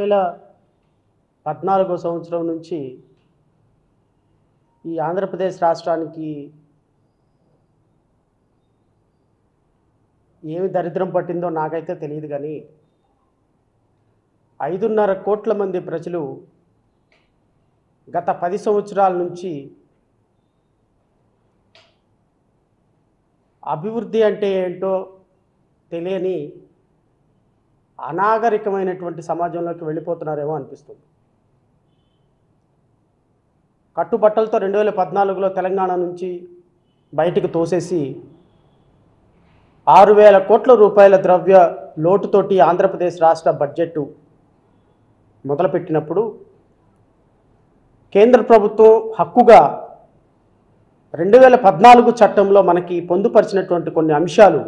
2014 సంవత్సరం నుంచి ఈ ఆంధ్రప్రదేశ్ రాష్ట్రానికి ఏమి దరిద్రం పట్టిందో నాకైతే తెలియదు కానీ 5.5 కోట్ల మంది ప్రజలు గత 10 సంవత్సరాల నుంచి అభివృద్ధి అంటే ఏంటో తెలియని అనాగరికమైనటువంటి సమాజంలోకి వెళ్ళిపోతున్నారేమో అనిపిస్తుంది. కట్టుబట్టలతో 2014లో తెలంగాణ నుంచి బయటికి తోసేసి 6,000 కోట్ల రూపాయల ద్రవ్య లోటుతోటి ఆంధ్రప్రదేశ్ రాష్ట్ర బడ్జెట్ మొదలుపెట్టినప్పుడు కేంద్ర ప్రభుత్వం హక్కుగా 2014 చట్టంలో మనకి పొందుపరిచినటువంటి కొన్ని అంశాలు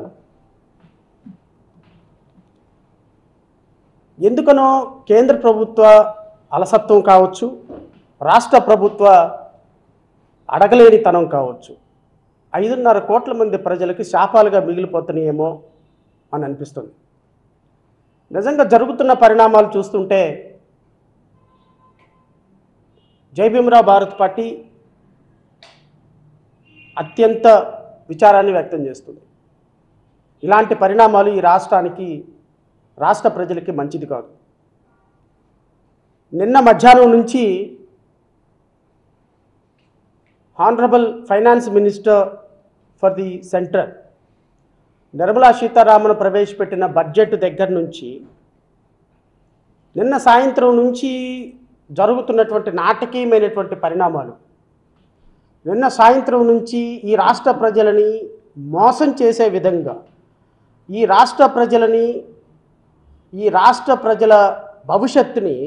ఎందుకనో కేంద్ర ప్రభుత్వ అలసత్వం కావచ్చు, రాష్ట్ర ప్రభుత్వ అడగలేనితనం కావచ్చు, 5.5 కోట్ల మంది ప్రజలకి శాపాలుగా మిగిలిపోతున్నాయేమో అని అనిపిస్తుంది. నిజంగా జరుగుతున్న పరిణామాలు చూస్తుంటే జై భీమ్రావ్ భారత్ పార్టీ అత్యంత విచారాన్ని వ్యక్తం చేస్తుంది. ఇలాంటి పరిణామాలు ఈ రాష్ట్ర ప్రజలకి మంచిది కాదు. నిన్న మధ్యాహ్నం నుంచి honourable finance minister for the centre Nirmala Sitharaman ప్రవేశపెట్టిన బడ్జెట్ దగ్గర నుంచి నిన్న సాయంత్రం నుంచి జరుగుతున్నటువంటి నాటకీయమైనటువంటి పరిణామాలు, నిన్న సాయంత్రం నుంచి ఈ రాష్ట్ర ప్రజలని మోసం చేసే విధంగా, ఈ రాష్ట్ర ప్రజల భవిష్యత్తుని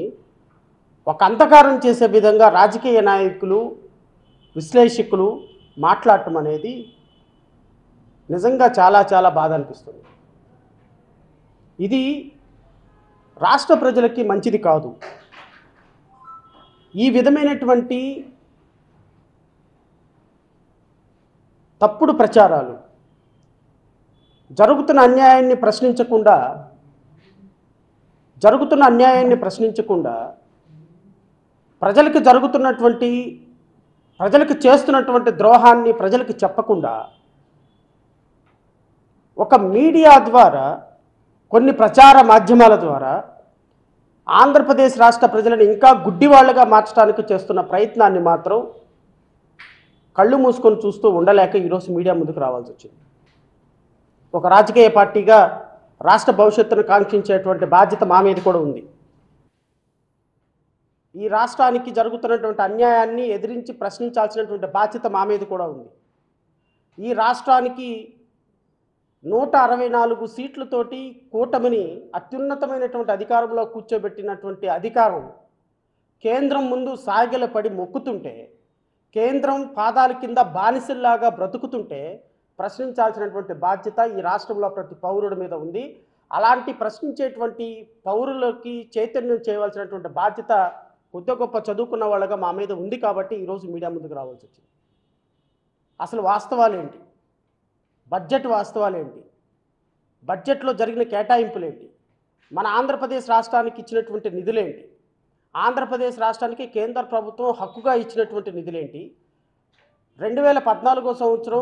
ఒక అంధకారం చేసే విధంగా రాజకీయ నాయకులు, విశ్లేషకులు మాట్లాడటం అనేది నిజంగా చాలా చాలా బాధ అనిపిస్తుంది. ఇది రాష్ట్ర ప్రజలకి మంచిది కాదు. ఈ విధమైనటువంటి తప్పుడు ప్రచారాలు, జరుగుతున్న అన్యాయాన్ని ప్రశ్నించకుండా ప్రజలకు చేస్తున్నటువంటి ద్రోహాన్ని ప్రజలకు చెప్పకుండా ఒక మీడియా ద్వారా, కొన్ని ప్రచార మాధ్యమాల ద్వారా ఆంధ్రప్రదేశ్ రాష్ట్ర ప్రజలను ఇంకా గుడ్డివాళ్లుగా మార్చడానికి చేస్తున్న ప్రయత్నాన్ని మాత్రం కళ్ళు మూసుకొని చూస్తూ ఉండలేక ఈరోజు మీడియా ముందుకు రావాల్సి వచ్చింది. ఒక రాజకీయ పార్టీగా రాష్ట్ర భవిష్యత్తును కాంక్షించేటువంటి బాధ్యత మా మీద కూడా ఉంది. ఈ రాష్ట్రానికి జరుగుతున్నటువంటి అన్యాయాన్ని ఎదిరించి ప్రశ్నించాల్సినటువంటి బాధ్యత మా మీద కూడా ఉంది. ఈ రాష్ట్రానికి 164 సీట్లతోటి కూటమిని అత్యున్నతమైనటువంటి అధికారంలో కూర్చోబెట్టినటువంటి అధికారం కేంద్రం ముందు సాగిలపడి మొక్కుతుంటే, కేంద్రం పాదాల కింద బానిసల్లాగా బ్రతుకుతుంటే ప్రశ్నించాల్సినటువంటి బాధ్యత ఈ రాష్ట్రంలో ప్రతి పౌరుడి మీద ఉంది. అలాంటి ప్రశ్నించేటువంటి పౌరులకి చైతన్యం చేయవలసినటువంటి బాధ్యత కొద్ది గొప్ప చదువుకున్న వాళ్ళగా మా మీద ఉంది. కాబట్టి ఈరోజు మీడియా ముందుకు రావాల్సి వచ్చింది. అసలు వాస్తవాలేంటి, బడ్జెట్ వాస్తవాలేంటి, బడ్జెట్లో జరిగిన కేటాయింపులేంటి, మన ఆంధ్రప్రదేశ్ రాష్ట్రానికి ఇచ్చినటువంటి నిధులేంటి, ఆంధ్రప్రదేశ్ రాష్ట్రానికి కేంద్ర ప్రభుత్వం హక్కుగా ఇచ్చినటువంటి నిధులేంటి, 2014 సంవత్సరం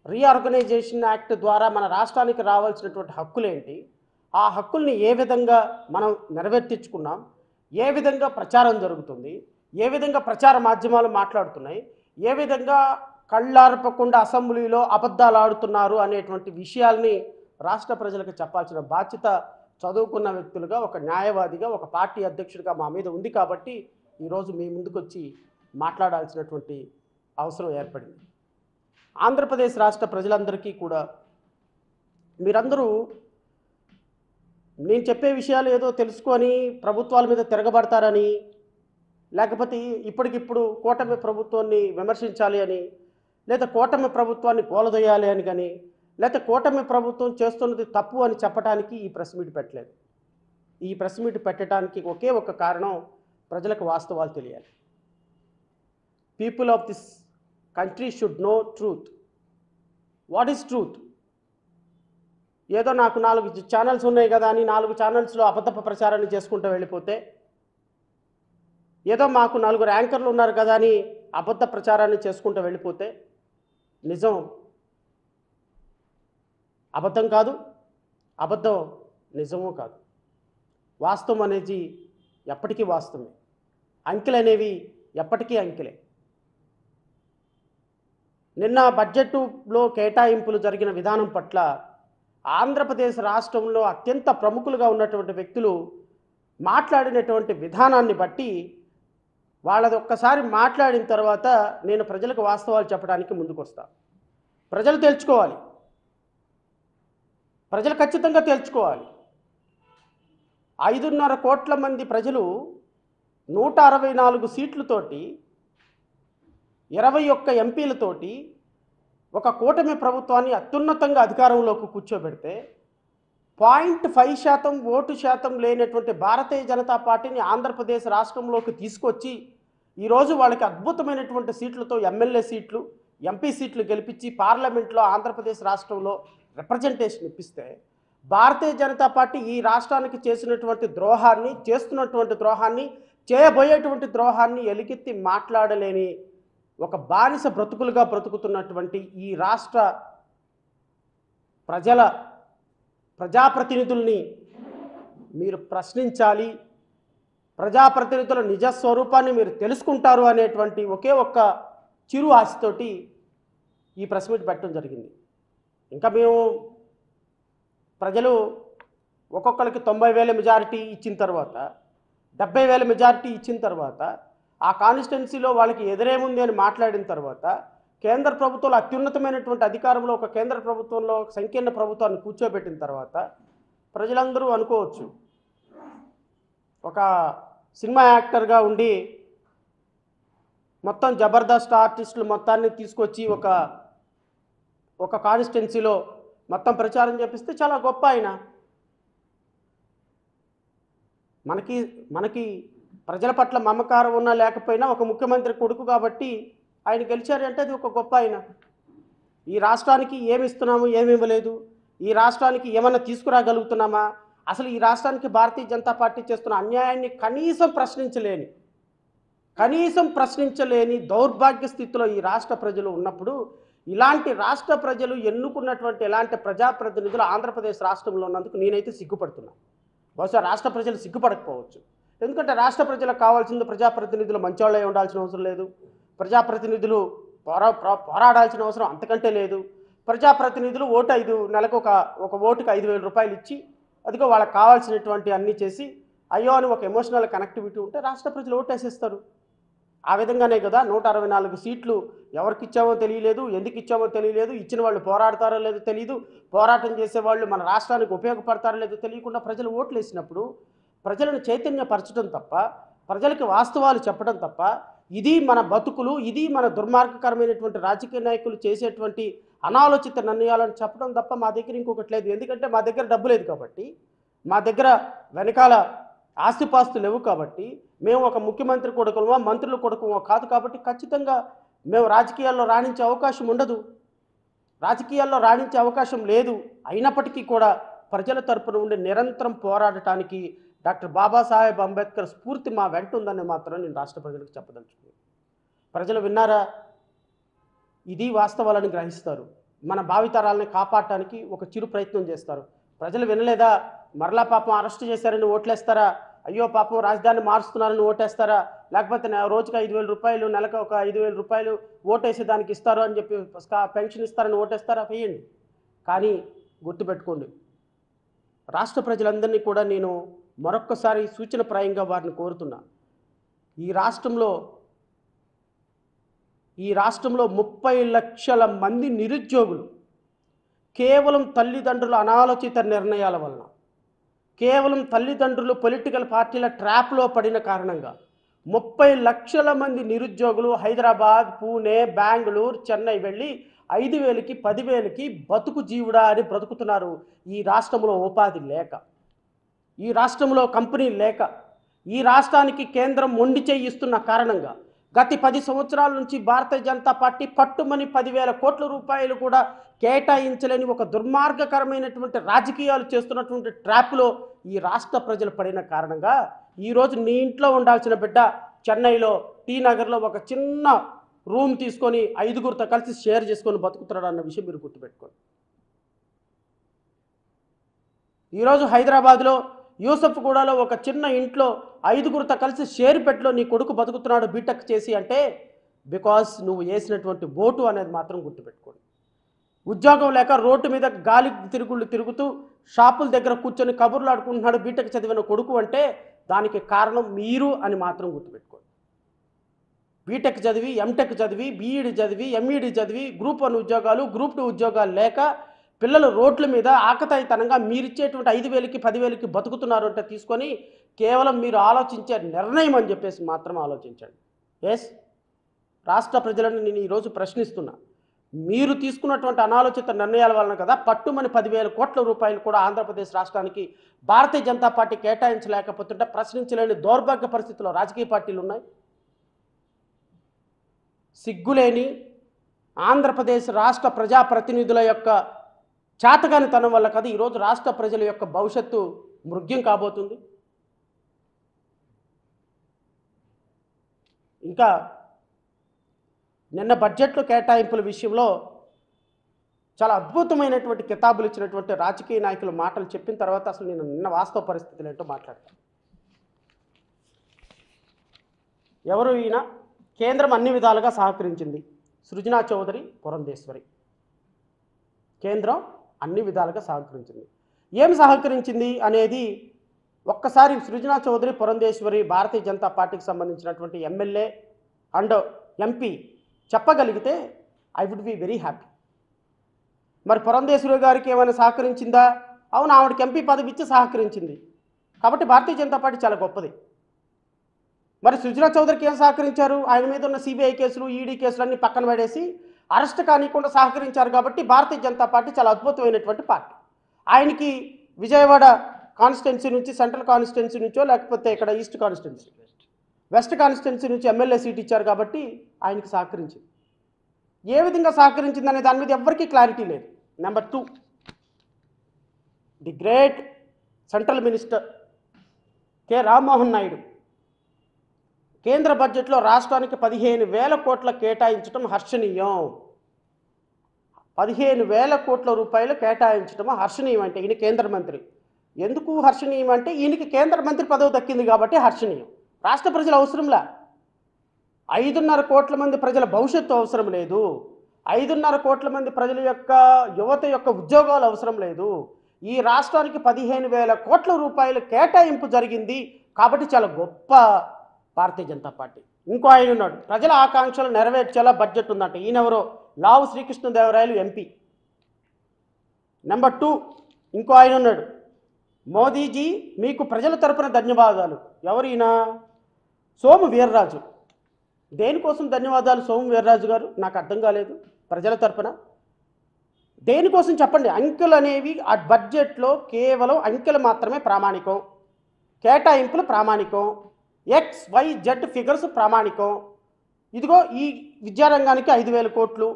రీఆర్గనైజేషన్ యాక్ట్ ద్వారా మన రాష్ట్రానికి రావాల్సినటువంటి హక్కులేంటి, ఆ హక్కుల్ని ఏ విధంగా మనం నెరవేర్తించుకున్నాం, ఏ విధంగా ప్రచారం జరుగుతుంది, ఏ విధంగా ప్రచార మాధ్యమాలు మాట్లాడుతున్నాయి, ఏ విధంగా కళ్ళార్పకుండా అసెంబ్లీలో అబద్ధాలు ఆడుతున్నారు అనేటువంటి విషయాల్ని రాష్ట్ర ప్రజలకు చెప్పాల్సిన బాధ్యత చదువుకున్న వ్యక్తులుగా, ఒక న్యాయవాదిగా, ఒక పార్టీ అధ్యక్షుడిగా మా మీద ఉంది. కాబట్టి ఈరోజు మీ ముందుకొచ్చి మాట్లాడాల్సినటువంటి అవసరం ఏర్పడింది. ఆంధ్రప్రదేశ్ రాష్ట్ర ప్రజలందరికీ కూడా మీరందరూ నేను చెప్పే విషయాలు ఏదో తెలుసుకొని ప్రభుత్వాల మీద తిరగబడతారని, లేకపోతే ఇప్పటికిప్పుడు కూటమి ప్రభుత్వాన్ని విమర్శించాలి అని, లేదా కూటమి ప్రభుత్వాన్ని కూలదొయ్యాలి అని కానీ, లేకపోతే కూటమి ప్రభుత్వం చేస్తున్నది తప్పు అని చెప్పడానికి ఈ ప్రెస్ మీట్ పెట్టలేదు. ఈ ప్రెస్ మీట్ పెట్టడానికి ఒకే ఒక కారణం, ప్రజలకు వాస్తవాలు తెలియాలి. People of this country should know truth. What is truth? ఏదో నాకు 4 ఛానల్స్ ఉన్నాయి కదా అని 4 ఛానల్స్లో అబద్ధపు ప్రచారాన్ని చేసుకుంటూ వెళ్ళిపోతే, ఏదో మాకు 4 యాంకర్లు ఉన్నారు కదా అని అబద్ధ ప్రచారాన్ని చేసుకుంటూ వెళ్ళిపోతే నిజం అబద్ధం కాదు, అబద్ధం నిజమూ కాదు. వాస్తవం అనేది ఎప్పటికీ వాస్తవమే, అంకెలు అనేవి ఎప్పటికీ అంకెలే. నిన్న బడ్జెట్లో కేటాయింపులు జరిగిన విధానం పట్ల ఆంధ్రప్రదేశ్ రాష్ట్రంలో అత్యంత ప్రముఖులుగా ఉన్నటువంటి వ్యక్తులు మాట్లాడినటువంటి విధానాన్ని బట్టి వాళ్ళది ఒక్కసారి మాట్లాడిన తర్వాత నేను ప్రజలకు వాస్తవాలు చెప్పడానికి ముందుకు వస్తాను. ప్రజలు తెలుసుకోవాలి, ప్రజలు ఖచ్చితంగా తెలుసుకోవాలి. 5.5 కోట్ల మంది ప్రజలు 164 సీట్లతోటి 21 ఎంపీలతోటి ఒక కూటమి ప్రభుత్వాన్ని అత్యున్నతంగా అధికారంలోకి కూర్చోబెడితే 0.5% ఓటు శాతం లేనటువంటి భారతీయ జనతా పార్టీని ఆంధ్రప్రదేశ్ రాష్ట్రంలోకి తీసుకొచ్చి ఈరోజు వాళ్ళకి అద్భుతమైనటువంటి సీట్లతో ఎమ్మెల్యే సీట్లు, ఎంపీ సీట్లు గెలిపించి పార్లమెంట్లో ఆంధ్రప్రదేశ్ రాష్ట్రంలో రిప్రజెంటేషన్ ఇప్పిస్తే భారతీయ జనతా పార్టీ ఈ రాష్ట్రానికి చేసినటువంటి ద్రోహాన్ని, చేస్తున్నటువంటి ద్రోహాన్ని, చేయబోయేటువంటి ద్రోహాన్ని ఎలుగెత్తి మాట్లాడలేని ఒక బానిస బ్రతుకులుగా బ్రతుకుతున్నటువంటి ఈ రాష్ట్ర ప్రజాప్రతినిధుల్ని మీరు ప్రశ్నించాలి, ప్రజాప్రతినిధుల నిజస్వరూపాన్ని మీరు తెలుసుకుంటారు అనేటువంటి ఒకే ఒక్క చిరు ఆశతోటి ఈ ప్రెస్ మీట్ పెట్టడం జరిగింది. ఇంకా మేము ప్రజలు ఒక్కొక్కరికి 90,000 మెజారిటీ ఇచ్చిన తర్వాత, 70,000 మెజారిటీ ఇచ్చిన తర్వాత, ఆ కాన్స్టిట్యున్సీలో వాళ్ళకి ఎదురేముంది అని మాట్లాడిన తర్వాత, కేంద్ర ప్రభుత్వంలో అత్యున్నతమైనటువంటి అధికారంలో ఒక కేంద్ర ప్రభుత్వంలో సంకీర్ణ ప్రభుత్వాన్ని కూర్చోబెట్టిన తర్వాత ప్రజలందరూ అనుకోవచ్చు, ఒక సినిమా యాక్టర్గా ఉండి మొత్తం జబర్దస్త్ ఆర్టిస్టులు మొత్తాన్ని తీసుకొచ్చి ఒక కాన్స్టిట్యున్సీలో మొత్తం ప్రచారం చేపిస్తే చాలా గొప్ప ఆయన. మనకి ప్రజల పట్ల మమకారం ఉన్నా లేకపోయినా ఒక ముఖ్యమంత్రి కొడుకు కాబట్టి ఆయన గెలిచారంటే అది ఒక గొప్ప ఆయన. ఈ రాష్ట్రానికి ఏమి ఇస్తున్నాము, ఏమి ఇవ్వలేదు, ఈ రాష్ట్రానికి ఏమన్నా తీసుకురాగలుగుతున్నామా, అసలు ఈ రాష్ట్రానికి భారతీయ జనతా పార్టీ చేస్తున్న అన్యాయాన్ని కనీసం ప్రశ్నించలేని దౌర్భాగ్య స్థితిలో ఈ రాష్ట్ర ప్రజలు ఉన్నప్పుడు, ఇలాంటి రాష్ట్ర ప్రజలు ఎన్నుకున్నటువంటి ఇలాంటి ప్రజాప్రతినిధులు ఆంధ్రప్రదేశ్ రాష్ట్రంలో ఉన్నందుకు నేనైతే సిగ్గుపడుతున్నా. బహుశా రాష్ట్ర ప్రజలు సిగ్గుపడకపోవచ్చు, ఎందుకంటే రాష్ట్ర ప్రజలకు కావాల్సింది ప్రజాప్రతినిధులు మంచివాళ్ళే ఉండాల్సిన అవసరం లేదు, ప్రజాప్రతినిధులు పోరాడాల్సిన అవసరం అంతకంటే లేదు. ప్రజాప్రతినిధులు నెలకు ఒక ఓటుకి 5,000 రూపాయలు ఇచ్చి అదిగో వాళ్ళకి కావాల్సినటువంటి అన్నీ చేసి అయ్యో అని ఒక ఎమోషనల్ కనెక్టివిటీ ఉంటే రాష్ట్ర ప్రజలు ఓటేసేస్తారు. ఆ విధంగానే కదా 164 సీట్లు ఎవరికి ఇచ్చామో తెలియలేదు, ఎందుకు ఇచ్చామో తెలియలేదు, ఇచ్చిన వాళ్ళు పోరాడతారో లేదో తెలియదు, పోరాటం చేసేవాళ్ళు మన రాష్ట్రానికి ఉపయోగపడతారో లేదో తెలియకుండా ప్రజలు ఓట్లు వేసినప్పుడు ప్రజలను చైతన్యపరచడం తప్ప, ప్రజలకి వాస్తవాలు చెప్పడం తప్ప, ఇది మన బతుకులు, ఇది మన దుర్మార్గకరమైనటువంటి రాజకీయ నాయకులు చేసేటువంటి అనాలోచిత నిర్ణయాలను చెప్పడం తప్ప మా దగ్గర ఇంకొకటి లేదు. ఎందుకంటే మా దగ్గర డబ్బు లేదు కాబట్టి, మా దగ్గర వెనకాల ఆస్తిపాస్తులు లేవు కాబట్టి, మేము ఒక ముఖ్యమంత్రి కొడుకుమో మంత్రుల కొడుకుమో కాదు కాబట్టి ఖచ్చితంగా మేము రాజకీయాల్లో రాణించే అవకాశం ఉండదు, రాజకీయాల్లో రాణించే అవకాశం లేదు. అయినప్పటికీ కూడా ప్రజల తరపున ఉండి నిరంతరం పోరాడటానికి డాక్టర్ బాబాసాహెబ్ అంబేద్కర్ స్ఫూర్తి మా వెంట ఉందని మాత్రం నేను రాష్ట్ర ప్రజలకు చెప్పదలుచుకున్నాను. ప్రజలు విన్నారా? ఇది వాస్తవాలను గ్రహిస్తారు, మన భావితరాలని కాపాడటానికి ఒక చిరు ప్రయత్నం చేస్తారు. ప్రజలు వినలేదా? మరలా పాపం అరెస్ట్ చేశారని ఓట్లేస్తారా? అయ్యో పాపం రాజధాని మారుస్తున్నారని ఓటేస్తారా? లేకపోతే రోజుకి 5,000 రూపాయలు, నెలకు ఒక 5,000 రూపాయలు ఓటేసి దానికి ఇస్తారు అని చెప్పి పెన్షన్ ఇస్తారని ఓటేస్తారా? వేయండి. కానీ గుర్తుపెట్టుకోండి, రాష్ట్ర ప్రజలందరినీ కూడా నేను మరొక్కసారి సూచనప్రాయంగా వారిని కోరుతున్నా. ఈ రాష్ట్రంలో 30 లక్షల మంది నిరుద్యోగులు కేవలం తల్లిదండ్రుల అనాలోచిత నిర్ణయాల వలన, కేవలం తల్లిదండ్రులు పొలిటికల్ పార్టీల ట్రాప్లో పడిన కారణంగా 30 లక్షల మంది నిరుద్యోగులు హైదరాబాద్, పూణే, బెంగళూరు, చెన్నై వెళ్ళి 5,000కి 10,000కి బతుకు జీవుడా అని బ్రతుకుతున్నారు. ఈ రాష్ట్రంలో ఉపాధి లేక, ఈ రాష్ట్రంలో కంపెనీ లేక, ఈ రాష్ట్రానికి కేంద్రం మొండి చేయిస్తున్న కారణంగా గత 10 సంవత్సరాల నుంచి భారతీయ జనతా పార్టీ పట్టుమని 10,000 కోట్ల రూపాయలు కూడా కేటాయించలేని ఒక దుర్మార్గకరమైనటువంటి రాజకీయాలు చేస్తున్నటువంటి ట్రాప్లో ఈ రాష్ట్ర ప్రజలు పడిన కారణంగా ఈరోజు నీ ఇంట్లో ఉండాల్సిన బిడ్డ చెన్నైలో టీ నగర్లో ఒక చిన్న రూమ్ తీసుకొని 5గురితో కలిసి షేర్ చేసుకొని బతుకుతున్నాడు అన్న విషయం మీరు గుర్తుపెట్టుకోండి. ఈరోజు హైదరాబాద్లో యూసఫ్గూడలో ఒక చిన్న ఇంట్లో 5గురితో కలిసి షేర్పేటలో నీ కొడుకు బతుకుతున్నాడు బీటెక్ చేసి అంటే బికాస్ నువ్వు వేసినటువంటి ఓటు అనేది మాత్రం గుర్తుపెట్టుకోండి. ఉద్యోగం లేక రోడ్డు మీద గాలి తిరుగుతూ షాపుల దగ్గర కూర్చొని కబుర్లు ఆడుకుంటున్నాడు బీటెక్ చదివిన కొడుకు అంటే దానికి కారణం మీరు అని మాత్రం గుర్తుపెట్టుకోండి. బీటెక్ చదివి ఎంటెక్ చదివి బీఈడి చదివి ఎంఈడి చదివి గ్రూప్ 1 ఉద్యోగాలు గ్రూప్ 2 ఉద్యోగాలు లేక పిల్లలు రోడ్ల మీద ఆకతాయితనంగా మీరిచ్చేటువంటి 5,000కి 10,000కి బతుకుతున్నారు అంటే తీసుకొని కేవలం మీరు ఆలోచించే నిర్ణయం అని చెప్పేసి మాత్రం ఆలోచించండి. ఎస్, రాష్ట్ర ప్రజలను నేను ఈరోజు ప్రశ్నిస్తున్నా. మీరు తీసుకున్నటువంటి అనాలోచిత నిర్ణయాల వలన కదా పట్టుమని 10,000 కోట్ల రూపాయలు కూడా ఆంధ్రప్రదేశ్ రాష్ట్రానికి భారతీయ జనతా పార్టీ కేటాయించలేకపోతుంటే ప్రశ్నించలేని దౌర్భాగ్య పరిస్థితుల్లో రాజకీయ పార్టీలు ఉన్నాయి. సిగ్గులేని ఆంధ్రప్రదేశ్ రాష్ట్ర ప్రజాప్రతినిధుల యొక్క చేతగానితనం వల్ల కదా ఈరోజు రాష్ట్ర ప్రజల యొక్క భవిష్యత్తు మృగ్యం కాబోతుంది. ఇంకా నిన్న బడ్జెట్లో కేటాయింపుల విషయంలో చాలా అద్భుతమైనటువంటి కితాబులు ఇచ్చినటువంటి రాజకీయ నాయకుల మాటలు చెప్పిన తర్వాత అసలు నేను నిన్న వాస్తవ పరిస్థితులు ఏంటో మాట్లాడతాను. ఎవరు ఈయన? కేంద్రం అన్ని విధాలుగా సహకరించింది. సృజనా చౌదరి, పురంధేశ్వరి. కేంద్రం అన్ని విధాలుగా సహకరించింది. ఏం సహకరించింది అనేది ఒక్కసారి సృజనా చౌదరి, పురంధేశ్వరి భారతీయ జనతా పార్టీకి సంబంధించినటువంటి ఎమ్మెల్యే అండ్ ఎంపీ చెప్పగలిగితే I would be very happy. మరి పురంధేశ్వరి గారికి ఏమైనా సహకరించిందా? అవును, ఆవిడకి ఎంపీ పదవి ఇచ్చి సహకరించింది కాబట్టి భారతీయ జనతా పార్టీ చాలా గొప్పది. మరి సృజనా చౌదరికి ఏం సహకరించారు? ఆయన మీద ఉన్న సిబిఐ కేసులు, ఈడీ కేసులు అన్నీ పక్కన పడేసి అరెస్ట్ కానికుండా సహకరించారు కాబట్టి భారతీయ జనతా పార్టీ చాలా అద్భుతమైనటువంటి పార్టీ. ఆయనకి విజయవాడ కాన్స్టిట్యున్సీ నుంచి, సెంట్రల్ కాన్స్టిట్యున్సీ నుంచో లేకపోతే ఇక్కడ ఈస్ట్ కాన్స్టిట్యున్సీ, వెస్ట్ కాన్స్టిట్యున్సీ నుంచి ఎమ్మెల్యే సీట్ ఇచ్చారు కాబట్టి ఆయనకి సహకరించింది. ఏ విధంగా సహకరించింది అనే దాని మీద ఎవరికీ క్లారిటీ లేదు. Number 2, the great central minister K Rammohan Naidu కేంద్ర బడ్జెట్లో రాష్ట్రానికి 15,000 కోట్ల కేటాయించడం హర్షణీయం. 15,000 కోట్ల రూపాయలు కేటాయించడం హర్షణీయం. అంటే ఈయన కేంద్ర మంత్రి. ఎందుకు హర్షణీయం అంటే ఈయనకి కేంద్ర మంత్రి పదవి దక్కింది కాబట్టి హర్షణీయం. రాష్ట్ర ప్రజల అవసరంలా. 5.5 కోట్ల మంది ప్రజల భవిష్యత్తు అవసరం లేదు. 5.5 కోట్ల మంది ప్రజల యొక్క యువత యొక్క ఉద్యోగాలు అవసరం లేదు. ఈ రాష్ట్రానికి 15,000 కోట్ల రూపాయలు కేటాయింపు జరిగింది కాబట్టి చాలా గొప్ప భారతీయ జనతా పార్టీ. ఇంకో ఆయన ఉన్నాడు, ప్రజల ఆకాంక్షలు నెరవేర్చేలా బడ్జెట్ ఉందంట. ఈయనెవరో? లావు శ్రీకృష్ణదేవరాయలు ఎంపీ. నెంబర్ 2 ఇంకో ఆయన ఉన్నాడు, మోదీజీ మీకు ప్రజల తరపున ధన్యవాదాలు. ఎవరు ఈయన? సోము వీర్రాజు. దేనికోసం ధన్యవాదాలు సోము వీర్రాజు గారు? నాకు అర్థం కాలేదు. ప్రజల తరపున దేనికోసం చెప్పండి. అంకెలు అనేవి ఆ బడ్జెట్లో కేవలం అంకెలు మాత్రమే ప్రామాణికం, కేటాయింపులు ప్రామాణికం, XYZ ఫిగర్స్ ప్రామాణికం. ఇదిగో ఈ విద్యారంగానికి 5,000 కోట్లు,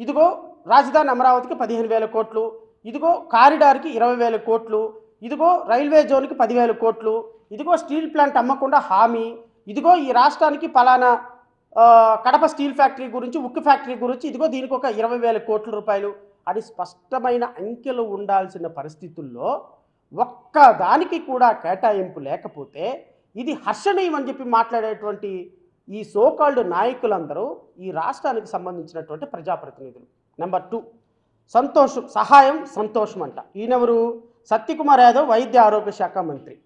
ఇదిగో రాజధాని అమరావతికి 15,000 కోట్లు, ఇదిగో కారిడార్కి 20,000 కోట్లు, ఇదిగో రైల్వే జోన్కి 10,000 కోట్లు, ఇదిగో స్టీల్ ప్లాంట్ అమ్మకుండా హామీ, ఇదిగో ఈ రాష్ట్రానికి పలానా కడప స్టీల్ ఫ్యాక్టరీ గురించి, ఉక్కు ఫ్యాక్టరీ గురించి, ఇదిగో దీనికి ఒక 20,000 కోట్ల రూపాయలు అని స్పష్టమైన అంకెలు ఉండాల్సిన పరిస్థితుల్లో ఒక్క దానికి కూడా కేటాయింపు లేకపోతే ఇది హర్షణీయం అని చెప్పి మాట్లాడేటువంటి ఈ సోకాల్డ్ నాయకులందరూ ఈ రాష్ట్రానికి సంబంధించినటువంటి ప్రజాప్రతినిధులు. నెంబర్ 2 సంతోషం, సహాయం సంతోషం అంట. ఈయనెవరు? సత్యకుమార్ యాదవ్, వైద్య ఆరోగ్య శాఖ మంత్రి.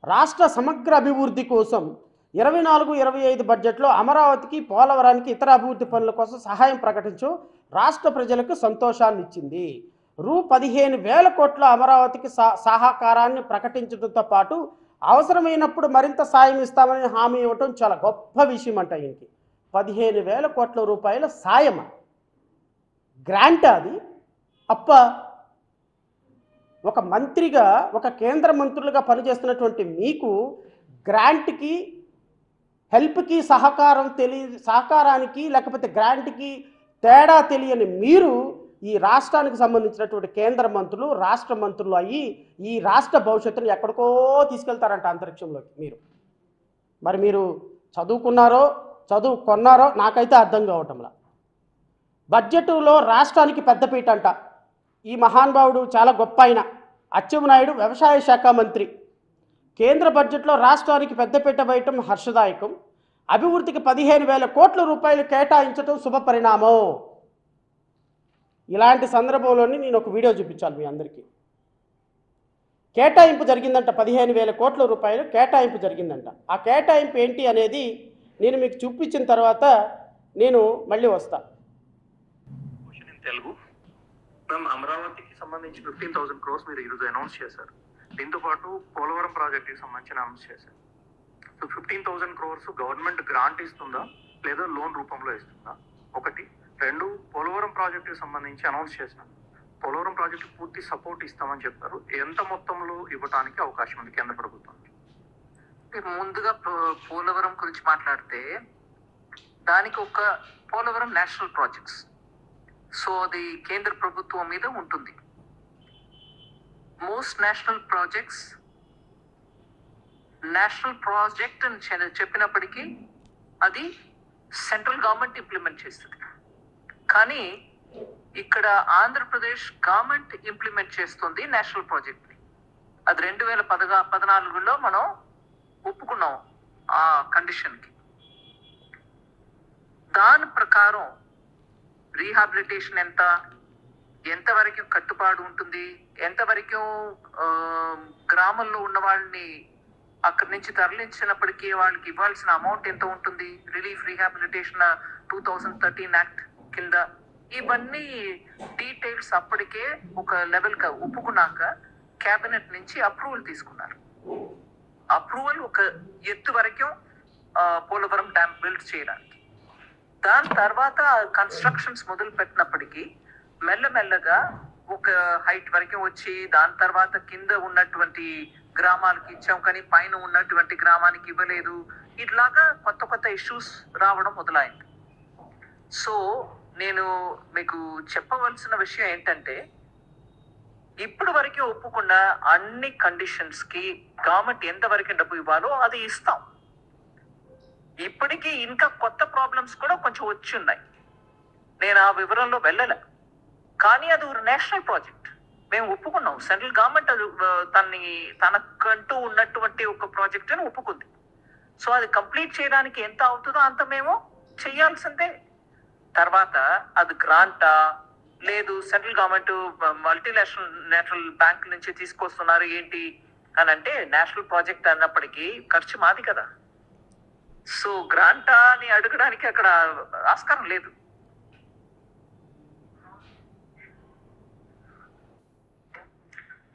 రాష్ట్ర సమగ్ర అభివృద్ధి కోసం 24-25 బడ్జెట్లో అమరావతికి, పోలవరానికి, ఇతర అభివృద్ధి పనుల కోసం సహాయం ప్రకటించు రాష్ట్ర ప్రజలకు సంతోషాన్ని ఇచ్చింది. రూ 15,000 కోట్ల అమరావతికి సహకారాన్ని ప్రకటించడంతో పాటు అవసరమైనప్పుడు మరింత సాయం ఇస్తామని హామీ ఇవ్వటం చాలా గొప్ప విషయం అంట. ఈయనకి 15,000 కోట్ల రూపాయల సాయం, గ్రాంట్. అది అప్ప ఒక మంత్రిగా, ఒక కేంద్ర మంత్రులుగా పనిచేస్తున్నటువంటి మీకు గ్రాంట్కి హెల్ప్కి సహకారానికి లేకపోతే గ్రాంట్కి తేడా తెలియని మీరు ఈ రాష్ట్రానికి సంబంధించినటువంటి కేంద్ర మంత్రులు రాష్ట్ర మంత్రులు అయ్యి ఈ రాష్ట్ర భవిష్యత్తును ఎక్కడికో తీసుకెళ్తారంట అంతరిక్షంలోకి. మరి మీరు చదువుకున్నారో నాకైతే అర్థం కావటంలా. బడ్జెట్లో రాష్ట్రానికి పెద్దపీట అంట. ఈ మహానుభావుడు చాలా గొప్ప ఆయన అచ్చెన్నాయుడు వ్యవసాయ శాఖ మంత్రి. కేంద్ర బడ్జెట్లో రాష్ట్రానికి పెద్దపీట వేయటం హర్షదాయకం, అభివృద్ధికి 15,000 కోట్ల రూపాయలు కేటాయించడం శుభపరిణామం. ఇలాంటి సందర్భంలోని నేను ఒక వీడియో చూపించాలి మీ అందరికీ. కేటాయింపు జరిగిందంట, 15,000 కోట్ల రూపాయలు కేటాయింపు జరిగిందంట. ఆ కేటాయింపు ఏంటి అనేది నేను మీకు చూపించిన తర్వాత నేను మళ్ళీ వస్తా. తెలుగు అమరావతికి సంబంధించి 15,000 crores మీరు ఈరోజు అనౌన్స్ చేశారు. దీంతో పాటు పోలవరం ప్రాజెక్ట్కి సంబంధించి అనౌన్స్ చేశారు. సో 15,000 crores గవర్నమెంట్ గ్రాంట్ ఇస్తుందా లేదా లోన్ రూపంలో ఇస్తుందా? ఒకటి. రెండు, పోలవరం ప్రాజెక్టుకి సంబంధించి అనౌన్స్ చేసినారు. పోలవరం ప్రాజెక్టు పూర్తి సపోర్ట్ ఇస్తామని చెప్పారు. ఎంత మొత్తంలో ఇవ్వడానికి అవకాశం ఉంది కేంద్ర ప్రభుత్వం? ముందుగా పోలవరం గురించి మాట్లాడితే దానికి ఒక పోలవరం నేషనల్ ప్రాజెక్ట్స్, సో అది కేంద్ర ప్రభుత్వం మీద ఉంటుంది. మోస్ట్ నేషనల్ ప్రాజెక్ట్ అని చెప్పినప్పటికీ అది సెంట్రల్ గవర్నమెంట్ ఇంప్లిమెంట్ చేస్తుంది. కానీ ఇక్కడ ఆంధ్రప్రదేశ్ గవర్నమెంట్ ఇంప్లిమెంట్ చేస్తుంది నేషనల్ ప్రాజెక్ట్ ని. అది 2014లో మనం ఒప్పుకున్నాం ఆ కండిషన్ కి. దాని ప్రకారం రీహాబిలిటేషన్ ఎంతవరకు కట్టుబాటు ఉంటుంది, ఎంతవరకు గ్రామంలో ఉన్న వాళ్ళని అక్కడి నుంచి తరలించినప్పటికీ వాళ్ళకి ఇవ్వాల్సిన అమౌంట్ ఎంత ఉంటుంది, రిలీఫ్ రీహాబిలిటేషన్ 2013 యాక్ట్ కింద, ఇవన్నీ డీటెయిల్స్ అప్పటికే ఒక లెవెల్ గా ఒప్పుకున్నాక కేబినెట్ నుంచి అప్రూవల్ తీసుకున్నారు. అప్రూవల్ ఒక ఎత్తు వరకు పోలవరం డ్యామ్ బిల్డ్ చేయడానికి. దాని తర్వాత కన్స్ట్రక్షన్స్ మొదలు పెట్టినప్పటికీ మెల్లమెల్లగా ఒక హైట్ వరకు వచ్చి దాని తర్వాత కింద ఉన్నటువంటి గ్రామాలకి ఇచ్చాం కానీ పైన ఉన్నటువంటి గ్రామానికి ఇవ్వలేదు. ఇట్లాగా కొత్త ఇష్యూస్ రావడం మొదలైంది. సో నేను మీకు చెప్పవలసిన విషయం ఏంటంటే, ఇప్పుడు వరకే ఒప్పుకున్న అన్ని కండిషన్స్ కి గవర్నమెంట్ ఎంతవరకు డబ్బు ఇవ్వాలో అది ఇస్తాం. ఇప్పటికీ ఇంకా కొత్త ప్రాబ్లమ్స్ కూడా కొంచెం వచ్చి ఉన్నాయి, నేను ఆ వివరంలో వెళ్ళలే. కానీ అది ఒక నేషనల్ ప్రాజెక్ట్, మేము ఒప్పుకున్నాం. సెంట్రల్ గవర్నమెంట్ అది తనకంటూ ఉన్నటువంటి ఒక ప్రాజెక్ట్ అని ఒప్పుకుంది. సో అది కంప్లీట్ చేయడానికి ఎంత అవుతుందో అంత మేము చేయాల్సిందే. తర్వాత అది గ్రాంటా లేదు సెంట్రల్ గవర్నమెంట్ మల్టీనేషనల్ బ్యాంక్ నుంచి తీసుకొస్తున్నారు ఏంటి అని అంటే, నేషనల్ ప్రాజెక్ట్ అన్నప్పటికీ ఖర్చు మాది కదా. సో గ్రాంటా అని అడగడానికి అక్కడ ఆస్కారం లేదు.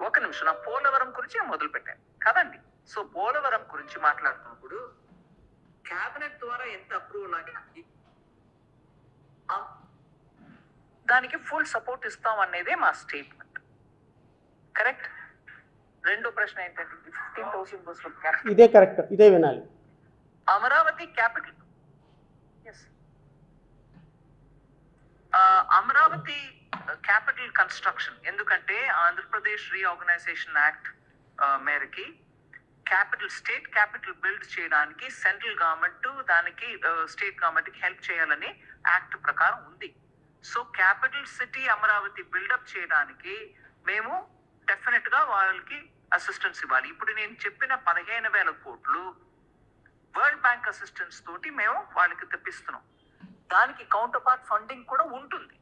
ఒక నిమిషం, నా పోలవరం గురించి మొదలు పెట్టాను కదండి. సో పోలవరం గురించి మాట్లాడుతున్నప్పుడు కేబినెట్ ద్వారా ఎంత అప్రూవల్ అని దానికి ఫుల్ సపోర్ట్ ఇస్తాం అనేదే మా స్టేట్మెంట్. కరెక్ట్. రెండో ప్రశ్న ఏంటంటే 15,000 ఇదే కరెక్ట్, ఇదే వినాలి. Amaravati capital, Amaravati capital construction, ఎందుకంటే ఆంధ్రప్రదేశ్ రీఆర్గనైజేషన్ యాక్ట్ మేరకి స్టేట్ క్యాపిటల్ బిల్డ్ చేయడానికి సెంట్రల్ గవర్నమెంట్ దానికి స్టేట్ గవర్నమెంట్ కి హెల్ప్ చేయాలని యాక్ట్ ప్రకారం ఉంది. So capital city Amaravati build up చేయడానికి మేము డెఫినెట్ గా వాళ్ళకి అసిస్టెన్స్ ఇవ్వాలి. ఇప్పుడు నేను చెప్పిన 15,000 కోట్లు వరల్డ్ బ్యాంక్ అసిస్టెన్స్ తోటి మేము వాళ్ళకి తెప్పిస్తున్నాం. దానికి కౌంటర్ పార్ట్ ఫండింగ్ కూడా ఉంటుంది.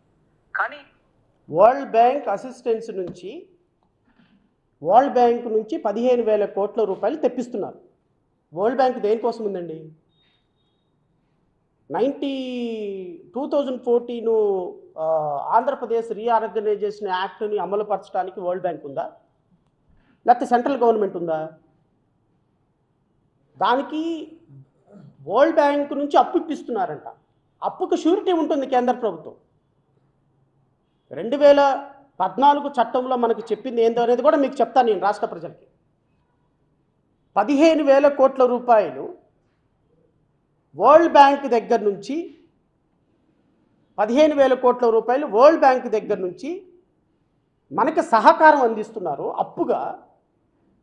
కానీ వరల్డ్ బ్యాంక్ అసిస్టెన్స్ నుంచి 15,000 కోట్ల రూపాయలు తెప్పిస్తున్నారు. వరల్డ్ బ్యాంక్ దేనికోసం ఉందండి? 2014 ఆంధ్రప్రదేశ్ రీఆర్గనైజేషన్ యాక్ట్ని అమలుపరచడానికి వరల్డ్ బ్యాంక్ ఉందా, లేకపోతే సెంట్రల్ గవర్నమెంట్ ఉందా? దానికి వరల్డ్ బ్యాంక్ నుంచి అప్పు ఇప్పిస్తున్నారంట. అప్పుకు షూరిటీ ఉంటుంది కేంద్ర ప్రభుత్వం. 2014 చట్టంలో మనకు చెప్పింది ఏందో అనేది కూడా మీకు చెప్తాను నేను రాష్ట్ర ప్రజలకి. 15,000 కోట్ల రూపాయలు వరల్డ్ బ్యాంక్ దగ్గర నుంచి 15,000 కోట్ల రూపాయలు వరల్డ్ బ్యాంక్ దగ్గర నుంచి మనకి సహకారం అందిస్తున్నారు అప్పుగా.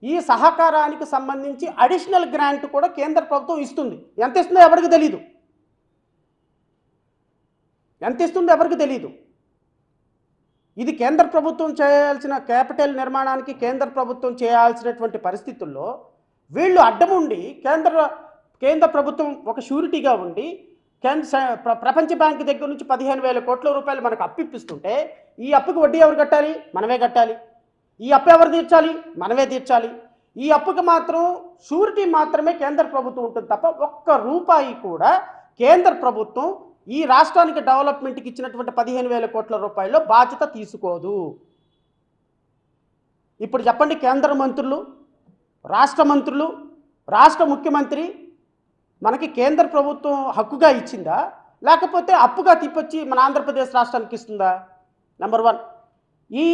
ఈ సహకారానికి సంబంధించి అడిషనల్ గ్రాంట్ కూడా కేంద్ర ప్రభుత్వం ఇస్తుంది. ఎంత ఇస్తుందో ఎవరికి తెలియదు, ఎంత ఇస్తుందో ఎవరికి తెలియదు. ఇది కేంద్ర ప్రభుత్వం చేయాల్సిన క్యాపిటల్ నిర్మాణానికి కేంద్ర ప్రభుత్వం చేయాల్సినటువంటి పరిస్థితుల్లో వీళ్ళు అడ్డముండి కేంద్ర ప్రభుత్వం ఒక షూరిటీగా ఉండి ప్రపంచ బ్యాంక్ దగ్గర నుంచి 15,000 కోట్ల రూపాయలు మనకు అప్పు ఇప్పిస్తుంటే ఈ అప్పుకి వడ్డీ ఎవరు కట్టాలి? మనమే కట్టాలి. ఈ అప్పు ఎవరు తీర్చాలి? మనమే తీర్చాలి. ఈ అప్పుకి మాత్రం షూరిటీ మాత్రమే కేంద్ర ప్రభుత్వం ఉంటుంది తప్ప ఒక్క రూపాయి కూడా కేంద్ర ప్రభుత్వం ఈ రాష్ట్రానికి డెవలప్మెంట్కి ఇచ్చినటువంటి 15,000 కోట్ల రూపాయల్లో బాధ్యత తీసుకోదు. ఇప్పుడు చెప్పండి, కేంద్ర మంత్రులు, రాష్ట్ర మంత్రులు, రాష్ట్ర ముఖ్యమంత్రి మనకి కేంద్ర ప్రభుత్వం హక్కుగా ఇచ్చిందా, లేకపోతే అప్పుగా తిప్పొచ్చి మన ఆంధ్రప్రదేశ్ రాష్ట్రానికి ఇస్తుందా? నెంబర్ 1, ఈ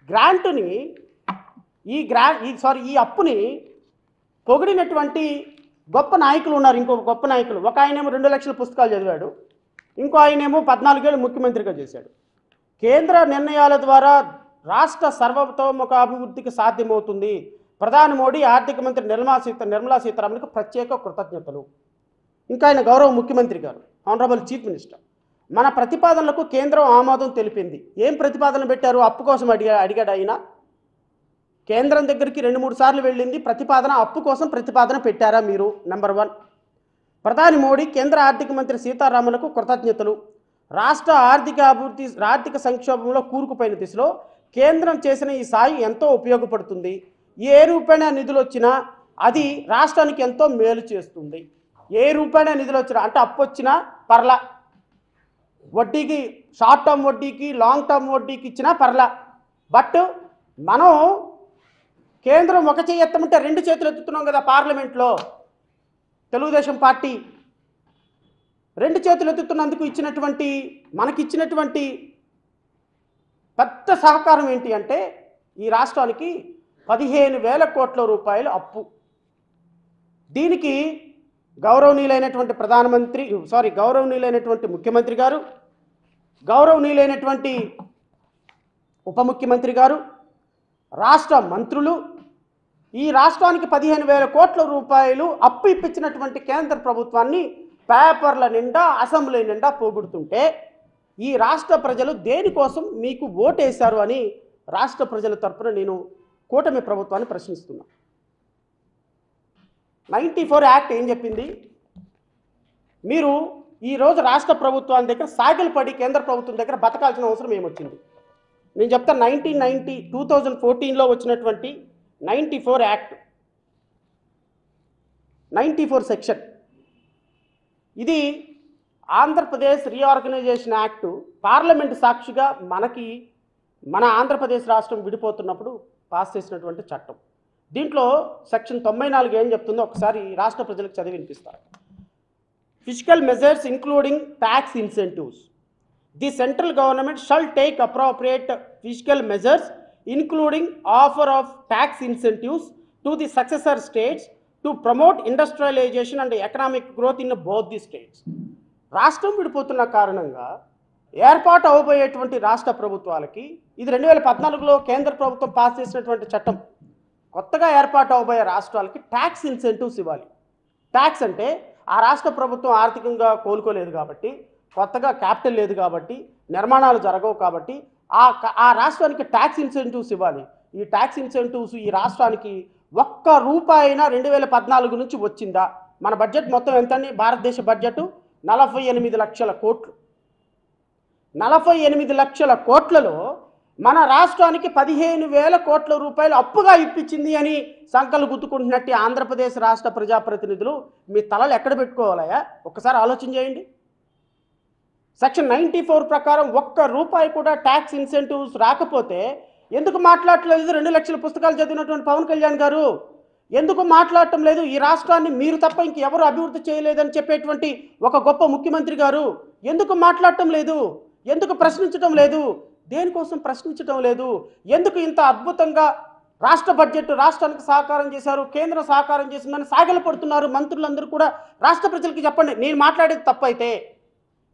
గ్రాంటుని ఈ అప్పుని పొగిడినటువంటి గొప్ప నాయకులు ఉన్నారు. ఇంకొక గొప్ప నాయకులు, ఒక ఆయనేమో 2 లక్షల పుస్తకాలు చదివాడు, ఇంకో ఆయనేమో 14 ఏళ్ళు ముఖ్యమంత్రిగా చేశాడు. కేంద్ర నిర్ణయాల ద్వారా రాష్ట్ర సర్వతోముఖ అభివృద్ధికి సాధ్యమవుతుంది. ప్రధాని మోడీ, ఆర్థిక మంత్రి నిర్మలా సీతారామన్కి ప్రత్యేక కృతజ్ఞతలు. ఇంకా ఆయన గౌరవ ముఖ్యమంత్రి గారు, ఆనరబుల్ చీఫ్ మినిస్టర్, మన ప్రతిపాదనలకు కేంద్రం ఆమోదం తెలిపింది. ఏం ప్రతిపాదన పెట్టారు? అప్పు కోసం అడిగాడు ఆయన. కేంద్రం దగ్గరికి 2-3 సార్లు వెళ్ళింది ప్రతిపాదన. అప్పు కోసం ప్రతిపాదన పెట్టారా మీరు? నెంబర్ 1. ప్రధాని మోడీ, కేంద్ర ఆర్థిక మంత్రి సీతారామన్కు కృతజ్ఞతలు. రాష్ట్ర ఆర్థిక సంక్షోభంలో కూరుకుపోయిన దిశలో కేంద్రం చేసిన ఈ సాయం ఎంతో ఉపయోగపడుతుంది. ఏ రూపాయన నిధులు వచ్చినా అది రాష్ట్రానికి ఎంతో మేలు చేస్తుంది. ఏ రూపాయన నిధులు వచ్చినా, అంటే అప్పు వచ్చినా పర్లా, వడ్డీకి షార్ట్ టర్మ్ వడ్డీకి లాంగ్ టర్మ్ వడ్డీకి ఇచ్చినా పర్లా. బట్ మనం కేంద్రం ఒక చేయి ఎత్తమంటే 2 చేతులు ఎత్తుతున్నాం కదా పార్లమెంట్లో. తెలుగుదేశం పార్టీ 2 చేతులు ఎత్తుతున్నందుకు మనకిచ్చినటువంటి పెద్ద సహకారం ఏంటి అంటే ఈ రాష్ట్రానికి 15,000 కోట్ల రూపాయలు అప్పు. దీనికి గౌరవనీయులైనటువంటి ముఖ్యమంత్రి గారు, గౌరవనీయులైనటువంటి ఉప ముఖ్యమంత్రి గారు, రాష్ట్ర మంత్రులు ఈ రాష్ట్రానికి 15,000 కోట్ల రూపాయలు అప్పు ఇప్పించినటువంటి కేంద్ర ప్రభుత్వాన్ని పేపర్ల నిండా, అసెంబ్లీ నిండా పోగొడుతుంటే ఈ రాష్ట్ర ప్రజలు దేనికోసం మీకు ఓటేశారు అని రాష్ట్ర ప్రజల తరపున నేను కూటమి ప్రభుత్వాన్ని ప్రశ్నిస్తున్నా. 94 యాక్ట్ ఏం చెప్పింది? మీరు ఈరోజు రాష్ట్ర ప్రభుత్వాన్ని దగ్గర సాగిలు పడి కేంద్ర ప్రభుత్వం దగ్గర బతకాల్సిన అవసరం ఏమొచ్చింది? నేను చెప్తాను. 2014లో వచ్చినటువంటి 94 యాక్ట్, 94 సెక్షన్, ఇది ఆంధ్రప్రదేశ్ రీఆర్గనైజేషన్ యాక్టు పార్లమెంటు సాక్షిగా మన ఆంధ్రప్రదేశ్ రాష్ట్రం విడిపోతున్నప్పుడు పాస్ చేసినటువంటి చట్టం. దీంట్లో సెక్షన్ 94 ఏం చెప్తుందో ఒకసారి రాష్ట్ర ప్రజలకు చదివి వినిపిస్తారు. Physical measures including tax incentives. The central government shall take appropriate physical measures including offer of tax incentives to the successor states to promote industrialisation and economic growth in both the states. రాష్ట్రం విడిపోతున్న కారణంగా ఏర్పాటు అవబోయేటువంటి రాష్ట్ర ప్రభుత్వాలకి, ఇది 2014లో కేంద్ర ప్రభుత్వం pass చేసినటువంటి చట్టం, కొత్తగా ఏర్పాటు అవబోయే రాష్ట్రాలకి ట్యాక్స్ ఇన్సెంటివ్స్ ఇవ్వాలి. ట్యాక్స్ అంటే ఆ రాష్ట్ర ప్రభుత్వం ఆర్థికంగా కోలుకోలేదు కాబట్టి, కొత్తగా క్యాపిటల్ లేదు కాబట్టి, నిర్మాణాలు జరగవు కాబట్టి ఆ రాష్ట్రానికి ట్యాక్స్ ఇన్సెంటివ్స్ ఇవ్వాలి. ఈ ట్యాక్స్ ఇన్సెంటివ్స్ ఈ రాష్ట్రానికి ఒక్క రూపాయినా 2014 నుంచి వచ్చిందా? మన బడ్జెట్ మొత్తం ఎంతండి? భారతదేశ బడ్జెట్ 48 లక్షల కోట్లు. 48 లక్షల కోట్లలో మన రాష్ట్రానికి 15,000 కోట్ల రూపాయలు అప్పుగా ఇప్పించింది అని సంకలు గుర్తుకుంటున్నట్టు ఆంధ్రప్రదేశ్ రాష్ట్ర ప్రజాప్రతినిధులు మీ తలలు ఎక్కడ పెట్టుకోవాలయా? ఒక్కసారి ఆలోచన చేయండి. సెక్షన్ 94 ప్రకారం ఒక్క రూపాయి కూడా ట్యాక్స్ ఇన్సెంటివ్స్ రాకపోతే ఎందుకు మాట్లాడట్లేదు? 2 లక్షల పుస్తకాలు చదివినటువంటి పవన్ కళ్యాణ్ గారు ఎందుకు మాట్లాడటం లేదు? ఈ రాష్ట్రాన్ని మీరు తప్ప ఇంకెవరు అభివృద్ధి చేయలేదని చెప్పేటువంటి ఒక గొప్ప ముఖ్యమంత్రి గారు ఎందుకు మాట్లాడటం లేదు? ఎందుకు ప్రశ్నించడం లేదు? దేనికోసం ప్రశ్నించడం లేదు? ఎందుకు ఇంత అద్భుతంగా రాష్ట్ర బడ్జెట్ రాష్ట్రానికి సహకారం చేశారు, కేంద్రం సహకారం చేసిందని సాగలు పడుతున్నారు మంత్రులందరూ కూడా. రాష్ట్ర ప్రజలకి చెప్పండి, నేను మాట్లాడేది తప్పైతే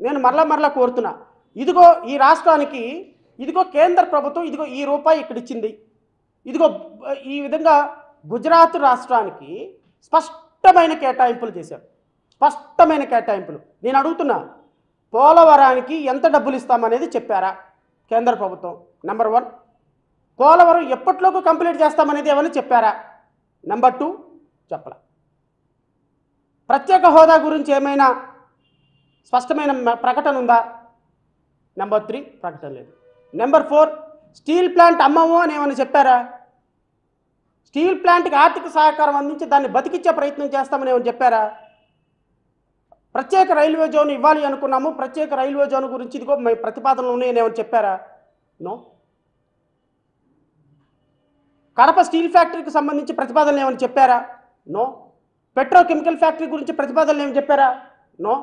నేను మరలా కోరుతున్నా. ఇదిగో ఈ రాష్ట్రానికి, ఇదిగో కేంద్ర ప్రభుత్వం, ఇదిగో ఈ రూపాయి ఇక్కడ ఇచ్చింది, ఇదిగో ఈ విధంగా గుజరాత్ రాష్ట్రానికి స్పష్టమైన కేటాయింపులు చేశారు, స్పష్టమైన కేటాయింపులు. నేను అడుగుతున్నా, పోలవరానికి ఎంత డబ్బులు ఇస్తామనేది చెప్పారా కేంద్ర ప్రభుత్వం? నెంబర్ 1. పోలవరం ఎప్పట్లోకి కంప్లీట్ చేస్తామనేది ఏమైనా చెప్పారా? నెంబర్ 2, చెప్పలా. ప్రత్యేక హోదా గురించి ఏమైనా స్పష్టమైన ప్రకటన ఉందా? నెంబర్ 3, ప్రకటన లేదు. నెంబర్ 4, స్టీల్ ప్లాంట్ అమ్మము అని ఏమైనా చెప్పారా? స్టీల్ ప్లాంట్కి ఆర్థిక సహకారం అందించి దాన్ని బతికిచ్చే ప్రయత్నం చేస్తామని ఏమైనా చెప్పారా? ప్రత్యేక రైల్వే జోన్ ఇవ్వాలి అనుకున్నాము, ప్రత్యేక రైల్వే జోన్ గురించి ఇదిగో ప్రతిపాదనలు ఉన్నాయని ఏమైనా చెప్పారా? నో. కడప స్టీల్ ఫ్యాక్టరీకి సంబంధించి ప్రతిపాదనలు ఏమైనా చెప్పారా? నో. పెట్రోకెమికల్ ఫ్యాక్టరీ గురించి ప్రతిపాదనలు ఏమైనా చెప్పారా? నో.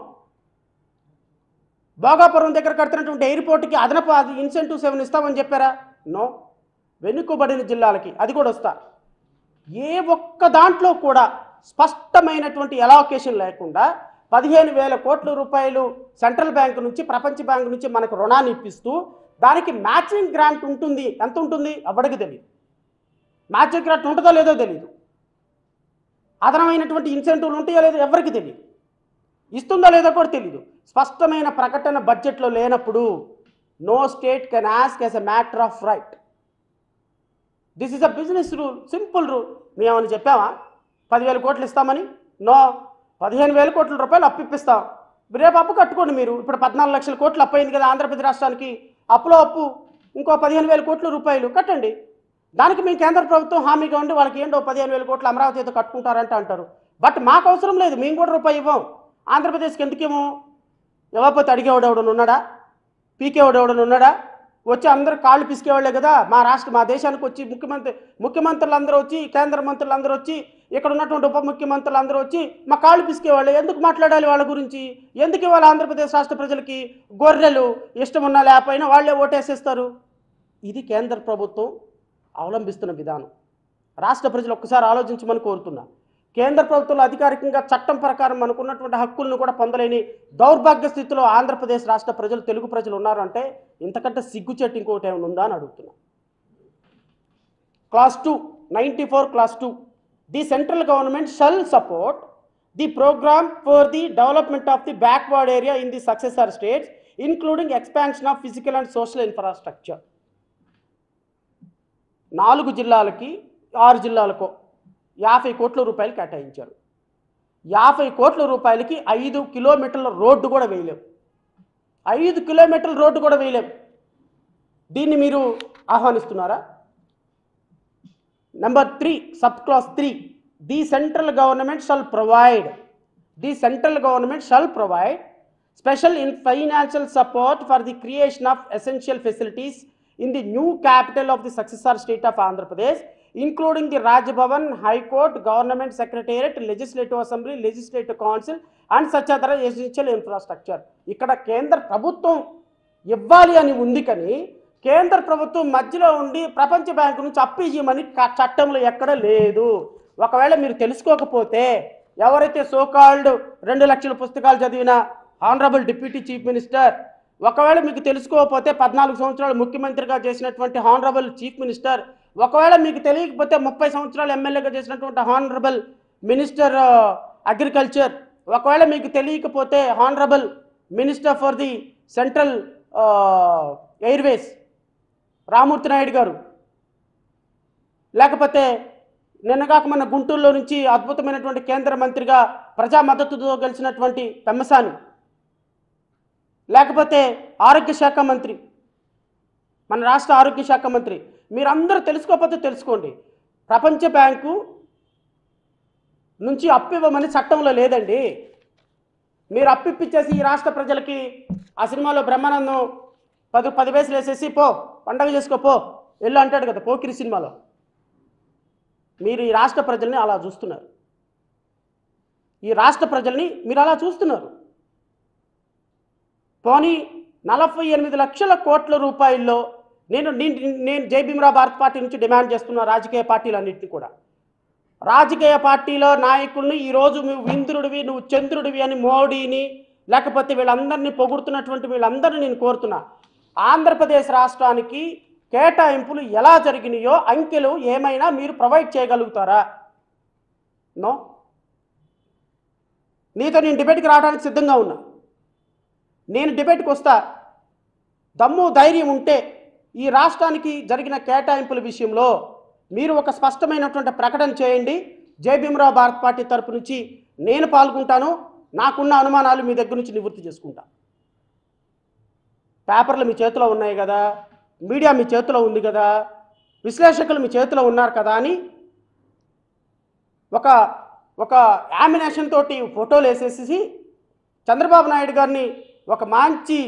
భోగాపురం దగ్గర కడుతున్నటువంటి ఎయిర్పోర్ట్కి అదనపు ఇన్సెంటివ్స్ ఏమైనా ఇస్తామని చెప్పారా? నో. వెనుకబడిన జిల్లాలకి అది కూడా వస్తా. ఏ ఒక్క దాంట్లో కూడా స్పష్టమైనటువంటి ఎలాకేషన్ లేకుండా 15,000 కోట్ల రూపాయలు సెంట్రల్ బ్యాంక్ నుంచి, ప్రపంచ బ్యాంక్ నుంచి మనకు రుణాన్ని ఇప్పిస్తూ దానికి మ్యాచింగ్ గ్రాంట్ ఉంటుంది. ఎంత ఉంటుంది ఎవరికి తెలియదు. మ్యాచింగ్ గ్రాంట్ ఉంటుందో లేదో తెలియదు. అదనమైనటువంటి ఇన్సెంటివ్లు ఉంటాయో లేదో ఎవరికి తెలియదు. ఇస్తుందో లేదో కూడా తెలియదు. స్పష్టమైన ప్రకటన బడ్జెట్లో లేనప్పుడు no state can ask as a matter of right. This is a business rule, simple rule. మేమని చెప్పామా 10,000 కోట్లు ఇస్తామని? నో. 15,000 కోట్ల రూపాయలు అప్పు ఇప్పిస్తాం. రేపు అప్పు కట్టుకోండి మీరు. ఇప్పుడు 14 లక్షల కోట్లు అప్పు అయింది కదా ఆంధ్రప్రదేశ్ రాష్ట్రానికి. అప్పులో అప్పు ఇంకో 15,000 కోట్ల రూపాయలు కట్టండి. దానికి మీ కేంద్ర ప్రభుత్వం హామీగా ఉండి వాళ్ళకి ఏంటో 15,000 కోట్లు అమరావతితో కట్టుకుంటారంటే అంటారు. బట్ మాకు అవసరం లేదు, మేము కూడా రూపాయి ఇవ్వం. ఆంధ్రప్రదేశ్కి ఎందుకేమో? ఇవ్వకపోతే అడిగేవాడు ఎవడని ఉన్నాడా? పీకేవాడు ఎవడని ఉన్నాడా? వచ్చి అందరూ కాళ్ళు పిసికేవాళ్లే కదా. మా దేశానికి వచ్చి ముఖ్యమంత్రులు అందరూ వచ్చి, కేంద్ర మంత్రులు అందరూ వచ్చి, ఇక్కడ ఉన్నటువంటి ఉప ముఖ్యమంత్రులు అందరూ వచ్చి మా కాళ్ళు పిసికేవాళ్ళు. ఎందుకు మాట్లాడాలి వాళ్ళ గురించి? ఎందుకు ఇవాళ ఆంధ్రప్రదేశ్ రాష్ట్ర ప్రజలకి గొర్రెలు ఇష్టం ఉన్నా లేకపోయినా వాళ్ళే ఓటేసేస్తారు? ఇది కేంద్ర ప్రభుత్వం అవలంబిస్తున్న విధానం. రాష్ట్ర ప్రజలు ఒక్కసారి ఆలోచించమని కోరుతున్నా. కేంద్ర ప్రభుత్వంలో అధికారికంగా చట్టం ప్రకారం మనకున్నటువంటి హక్కులను కూడా పొందలేని దౌర్భాగ్య స్థితిలో ఆంధ్రప్రదేశ్ రాష్ట్ర ప్రజలు, తెలుగు ప్రజలు ఉన్నారు అంటే ఇంతకంటే సిగ్గుచేటు ఇంకోటి ఏమైనా ఉందా అని అడుగుతున్నా. Clause 2, 94 Clause 2. The central government shall support the program for the development of the backward area in the successor states, including expansion of physical and social infrastructure. 4 జిల్లాలకి 6 జిల్లాలకు 50 కోట్ల రూపాయలు కేటాయించారు. 50 కోట్ల రూపాయలకి 5 కిలోమీటర్ల రోడ్డు కూడా వేయలేం. 5 కిలోమీటర్ల రోడ్డు కూడా వేయలేం. దీన్ని మీరు ఆహ్వానిస్తున్నారా? Number 3, subclause 3. The central government shall provide special financial support for the creation of essential facilities in the new capital of the successor state of Andhra Pradesh, including the Raj Bhavan, High Court, Government Secretariat, Legislative Assembly, Legislative Council and such other essential infrastructure. ఇక్కడ కేంద్ర ప్రభుత్వం ఇవ్వాలి అని ఉంది, కానీ కేంద్ర ప్రభుత్వం మధ్యలో ఉండి ప్రపంచ బ్యాంకు నుంచి అప్పు ఇవ్వమని చట్టంలో ఎక్కడ లేదు. ఒకవేళ మీరు తెలుసుకోకపోతే, ఎవరైతే సోకాల్డ్ 2 లక్షల పుస్తకాలు చదివిన హానరబుల్ డిప్యూటీ చీఫ్ మినిస్టర్, ఒకవేళ మీకు తెలుసుకోకపోతే 14 సంవత్సరాలు ముఖ్యమంత్రిగా చేసినటువంటి హానరబుల్ చీఫ్ మినిస్టర్, ఒకవేళ మీకు తెలియకపోతే 30 సంవత్సరాలు ఎమ్మెల్యేగా చేసినటువంటి హానరబుల్ మినిస్టర్ అగ్రికల్చర్, ఒకవేళ మీకు తెలియకపోతే honourable minister for the central airways Ramurthy Naidu garu, లేకపోతే నిన్నగాక మన గుంటూరులో నుంచి అద్భుతమైనటువంటి కేంద్ర మంత్రిగా ప్రజా మద్దతుతో గెలిచినటువంటి పెమ్మసాని, లేకపోతే ఆరోగ్య శాఖ మంత్రి, మన రాష్ట్ర ఆరోగ్య శాఖ మంత్రి, మీరందరూ తెలుసుకోకపోతే తెలుసుకోండి. ప్రపంచ బ్యాంకు నుంచి అప్పు ఇవ్వమని చట్టంలో లేదండి. మీరు అప్పు ఇప్పించేసి ఈ రాష్ట్ర ప్రజలకి ఆ సినిమాలో బ్రహ్మానందం 10 పైసలు వేసేసి పో పండగ చేసుకోపో వెళ్ళు అంటాడు కదా పోకిరి సినిమాలో. మీరు ఈ రాష్ట్ర ప్రజల్ని అలా చూస్తున్నారు. ఈ రాష్ట్ర ప్రజల్ని మీరు అలా చూస్తున్నారు. పోనీ 48 లక్షల కోట్ల రూపాయల్లో నేను జై భీమ్రావ్ భారత్ పార్టీ నుంచి డిమాండ్ చేస్తున్న రాజకీయ పార్టీలన్నింటినీ కూడా, రాజకీయ పార్టీలో నాయకుల్ని ఈరోజు నువ్వు ఇంద్రుడివి, నువ్వు చంద్రుడివి అని మోడీని లేకపోతే వీళ్ళందరినీ పొగుడుతున్నటువంటి వీళ్ళందరినీ నేను కోరుతున్నా, ఆంధ్రప్రదేశ్ రాష్ట్రానికి కేటాయింపులు ఎలా జరిగినాయో అంకెలు ఏమైనా మీరు ప్రొవైడ్ చేయగలుగుతారా? నో. నీతో నేను డిబేట్కి రావడానికి సిద్ధంగా ఉన్నా. నేను డిబేట్కి వస్తా. దమ్ము ధైర్యం ఉంటే ఈ రాష్ట్రానికి జరిగిన కేటాయింపుల విషయంలో మీరు ఒక స్పష్టమైనటువంటి ప్రకటన చేయండి. జై భీమ్రావ్ భారత్ పార్టీ తరపు నుంచి నేను పాల్గొంటాను. నాకున్న అనుమానాలు మీ దగ్గర నుంచి నివృత్తి చేసుకుంటా. పేపర్లు మీ చేతిలో ఉన్నాయి కదా, మీడియా మీ చేతిలో ఉంది కదా, విశ్లేషకులు మీ చేతిలో ఉన్నారు కదా అని ఒక యామినేషన్ తోటి ఫోటోలు వేసేసి చంద్రబాబు నాయుడు గారిని ఒక మంచి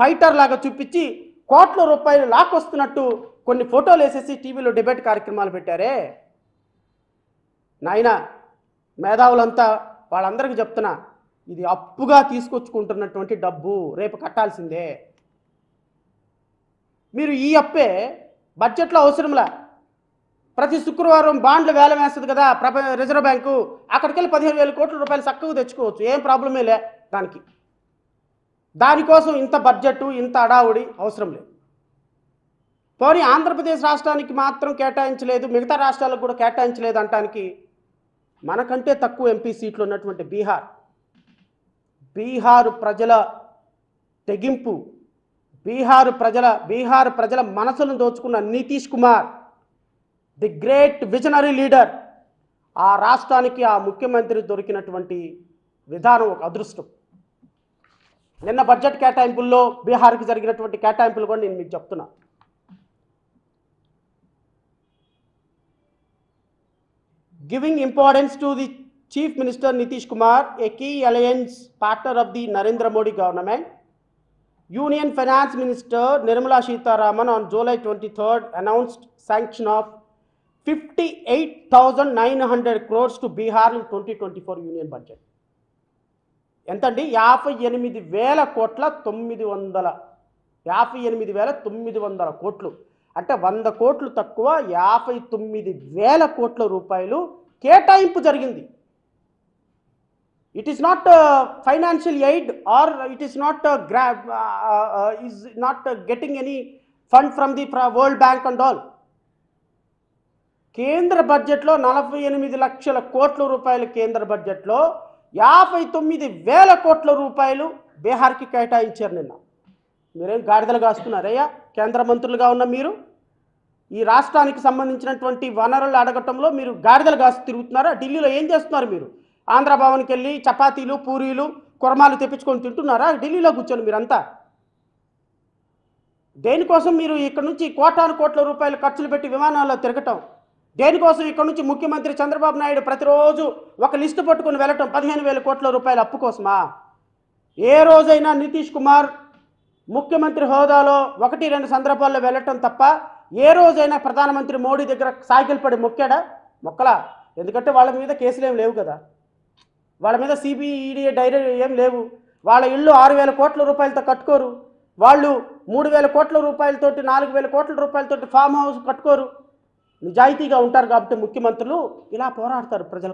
ఫైటర్ లాగా చూపించి కోట్ల రూపాయలు లాక్కొస్తున్నట్టు కొన్ని ఫోటోలు వేసేసి టీవీలో డిబేట్ కార్యక్రమాలు పెట్టారే. నాయన మేధావులంతా వాళ్ళందరికీ చెప్తున్నా, ఇది అప్పుగా తీసుకొచ్చుకుంటున్నటువంటి డబ్బు, రేపు కట్టాల్సిందే. మీరు ఈ అప్పే బడ్జెట్లో అవసరంలా. ప్రతి శుక్రవారం బాండ్లు వేలం వేస్తుంది కదా రిజర్వ్ బ్యాంకు, అక్కడికి వెళ్ళి 15,000 కోట్ల రూపాయలు చక్కగా తెచ్చుకోవచ్చు, ఏం ప్రాబ్లమే లే దానికి. దానికోసం ఇంత బడ్జెట్ ఇంత అడావుడి అవసరం లేదు. పోనీ ఆంధ్రప్రదేశ్ రాష్ట్రానికి మాత్రం కేటాయించలేదు, మిగతా రాష్ట్రాలకు కూడా కేటాయించలేదు అంటానికి మనకంటే తక్కువ ఎంపీ సీట్లు ఉన్నటువంటి బీహార్ ప్రజల తెగింపు, బీహార్ ప్రజల మనసులను దోచుకున్న Nitish Kumar, the great visionary leader, ఆ రాష్ట్రానికి ఆ ముఖ్యమంత్రి దొరికినటువంటి విధానం ఒక అదృష్టం. నిన్న బడ్జెట్ కేటాయింపుల్లో బీహార్కి జరిగినటువంటి కేటాయింపులు కూడా నేను మీకు చెప్తున్నా. Giving importance to the Chief Minister Nitish Kumar, a key alliance partner of the Narendra Modi government, Union Finance Minister Nirmala Sitharaman on July 23rd announced sanction of 58,900 crores to Bihar in 2024 Union budget. ఎంతండి? 58,900 కోట్ల 58,900 కోట్లు, అంటే 100 కోట్లు తక్కువ 59,000 కోట్ల రూపాయలు కేటాయింపు జరిగింది. It is not financial aid or it is not getting any fund from the world bank and all. కేంద్ర బడ్జెట్లో 48 లక్షల కోట్ల రూపాయలు, కేంద్ర బడ్జెట్లో 59,000 కోట్ల రూపాయలు బీహార్కి కేటాయించారు నిన్న. మీరేం గాడిదలు కాస్తున్నారయ్యా? కేంద్ర మంత్రులుగా ఉన్న మీరు ఈ రాష్ట్రానికి సంబంధించినటువంటి వనరులు అడగటంలో మీరు గాడిదలు కాసి తిరుగుతున్నారా? ఢిల్లీలో ఏం చేస్తున్నారు మీరు? ఆంధ్ర భవన్కి వెళ్ళి చపాతీలు, పూరీలు, కుర్మాలు తెప్పించుకొని తింటున్నారా ఢిల్లీలో కూర్చొని? మీరంతా దేనికోసం మీరు ఇక్కడ నుంచి కోటాను కోట్ల రూపాయలు ఖర్చులు పెట్టి విమానాల్లో తిరగటం? దేనికోసం ఇక్కడ నుంచి ముఖ్యమంత్రి చంద్రబాబు నాయుడు ప్రతిరోజు ఒక లిస్టు పట్టుకొని వెళ్ళటం 15,000 కోట్ల రూపాయల అప్పు కోసమా? ఏ రోజైనా నితీష్ కుమార్ ముఖ్యమంత్రి హోదాలో 1-2 సందర్భాల్లో వెళ్ళటం తప్ప ఏ రోజైనా ప్రధానమంత్రి మోడీ దగ్గర సైకిల్ పడి మొక్కాడా? మొక్కలా. ఎందుకంటే వాళ్ళ మీద కేసులు ఏం లేవు కదా, వాళ్ళ మీద సిబిఈడి డైరీ ఏం లేవు. వాళ్ళ ఇల్లు 6,000 కోట్ల రూపాయలతో కట్టుకోరు, వాళ్ళు 3,000 కోట్ల రూపాయలతోటి 4,000 కోట్ల రూపాయలతోటి ఫామ్ హౌస్ కట్టుకోరు. నిజాయితీగా ఉంటారు కాబట్టి ముఖ్యమంత్రులు ఇలా పోరాడతారు ప్రజల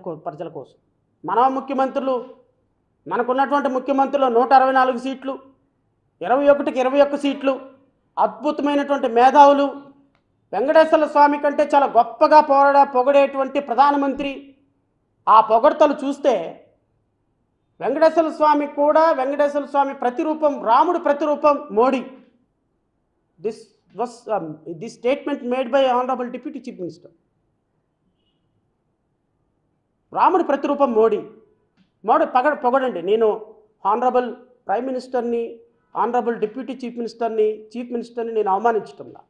కోసం. మన ముఖ్యమంత్రులు, మనకున్నటువంటి ముఖ్యమంత్రులు 164 సీట్లు, 21కి 21 సీట్లు, అద్భుతమైనటువంటి మేధావులు, వెంకటేశ్వర స్వామి కంటే చాలా గొప్పగా పొగడేటువంటి ప్రధానమంత్రి. ఆ పొగడ్తలు చూస్తే వెంకటేశ్వర స్వామి కూడా, వెంకటేశ్వర స్వామి ప్రతిరూపం, రాముడి ప్రతిరూపం Modi. This statement made by honourable deputy chief minister. రాముడి ప్రతిరూపం మోడీ. పొగడండి. నేను ఆనరబుల్ ప్రైమ్ మినిస్టర్ని, ఆనరబుల్ డిప్యూటీ చీఫ్ మినిస్టర్ని నేను అవమానించటంలా.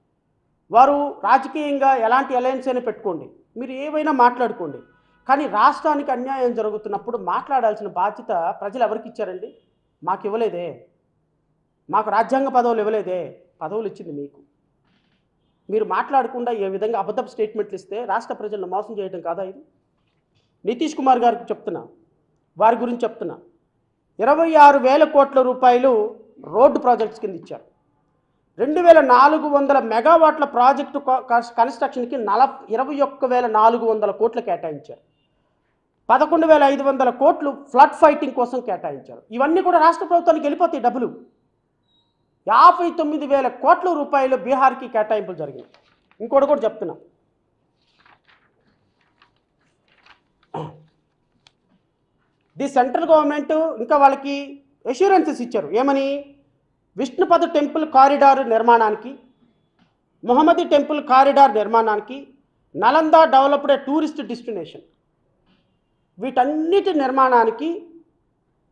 వారు రాజకీయంగా ఎలాంటి అలయన్స్ అయినా పెట్టుకోండి, మీరు ఏవైనా మాట్లాడుకోండి, కానీ రాష్ట్రానికి అన్యాయం జరుగుతున్నప్పుడు మాట్లాడాల్సిన బాధ్యత ప్రజలు ఎవరికి ఇచ్చారండి? మాకు ఇవ్వలేదే, మాకు రాజ్యాంగ పదవులు ఇవ్వలేదే, పదవులు ఇచ్చింది మీకు. మీరు మాట్లాడకుండా ఏ విధంగా అబద్ధపు స్టేట్మెంట్లు ఇస్తే రాష్ట్ర ప్రజలను మోసం చేయడం కాదా ఇది? నితీష్ కుమార్ గారికి చెప్తున్నా, వారి గురించి చెప్తున్నా. 26,000 కోట్ల రూపాయలు రోడ్డు ప్రాజెక్ట్స్ కింద ఇచ్చారు. 2400 మెగావాట్ల ప్రాజెక్టు కన్స్ట్రక్షన్కి 21,400 కోట్లు కేటాయించారు. 11,500 కోట్లు ఫ్లడ్ ఫైటింగ్ కోసం కేటాయించారు. ఇవన్నీ కూడా రాష్ట్ర ప్రభుత్వానికి వెళ్ళిపోతాయి డబ్బులు. 59,000 కోట్ల రూపాయలు బీహార్కి కేటాయింపులు జరిగినాయి. ఇంకోటి కూడా చెప్తున్నా, ది సెంట్రల్ గవర్నమెంట్ ఇంకా వాళ్ళకి అష్యూరెన్సెస్ ఇచ్చారు. ఏమని? విష్ణుపద టెంపుల్ కారిడార్ నిర్మాణానికి, మొహమ్మదీ టెంపుల్ కారిడార్ నిర్మాణానికి, నలంద డెవలప్డ్ టూరిస్ట్ డెస్టినేషన్, వీటన్నిటి నిర్మాణానికి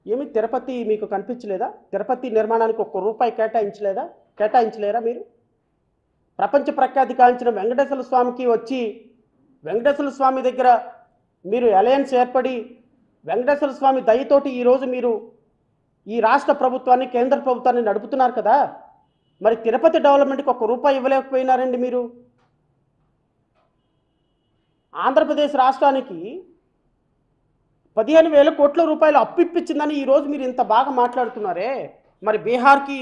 ఏమి తిరుపతి మీకు కనిపించలేదా? తిరుపతి నిర్మాణానికి ₹1 కేటాయించలేరా మీరు? ప్రపంచ ప్రఖ్యాతి గాంచిన వెంకటేశ్వర స్వామికి వచ్చి వెంకటేశ్వర స్వామి దగ్గర మీరు అలయన్స్ ఏర్పడి వెంకటేశ్వర స్వామి దయతోటి ఈరోజు మీరు ఈ రాష్ట్ర ప్రభుత్వాన్ని, కేంద్ర ప్రభుత్వాన్ని నడుపుతున్నారు కదా. మరి తిరుపతి డెవలప్మెంట్కి ₹1 ఇవ్వలేకపోయినారండి మీరు. ఆంధ్రప్రదేశ్ రాష్ట్రానికి 15,000 కోట్ల రూపాయలు అప్పు ఇప్పించిందని ఈరోజు మీరు ఇంత బాగా మాట్లాడుతున్నారే. మరి బీహార్కి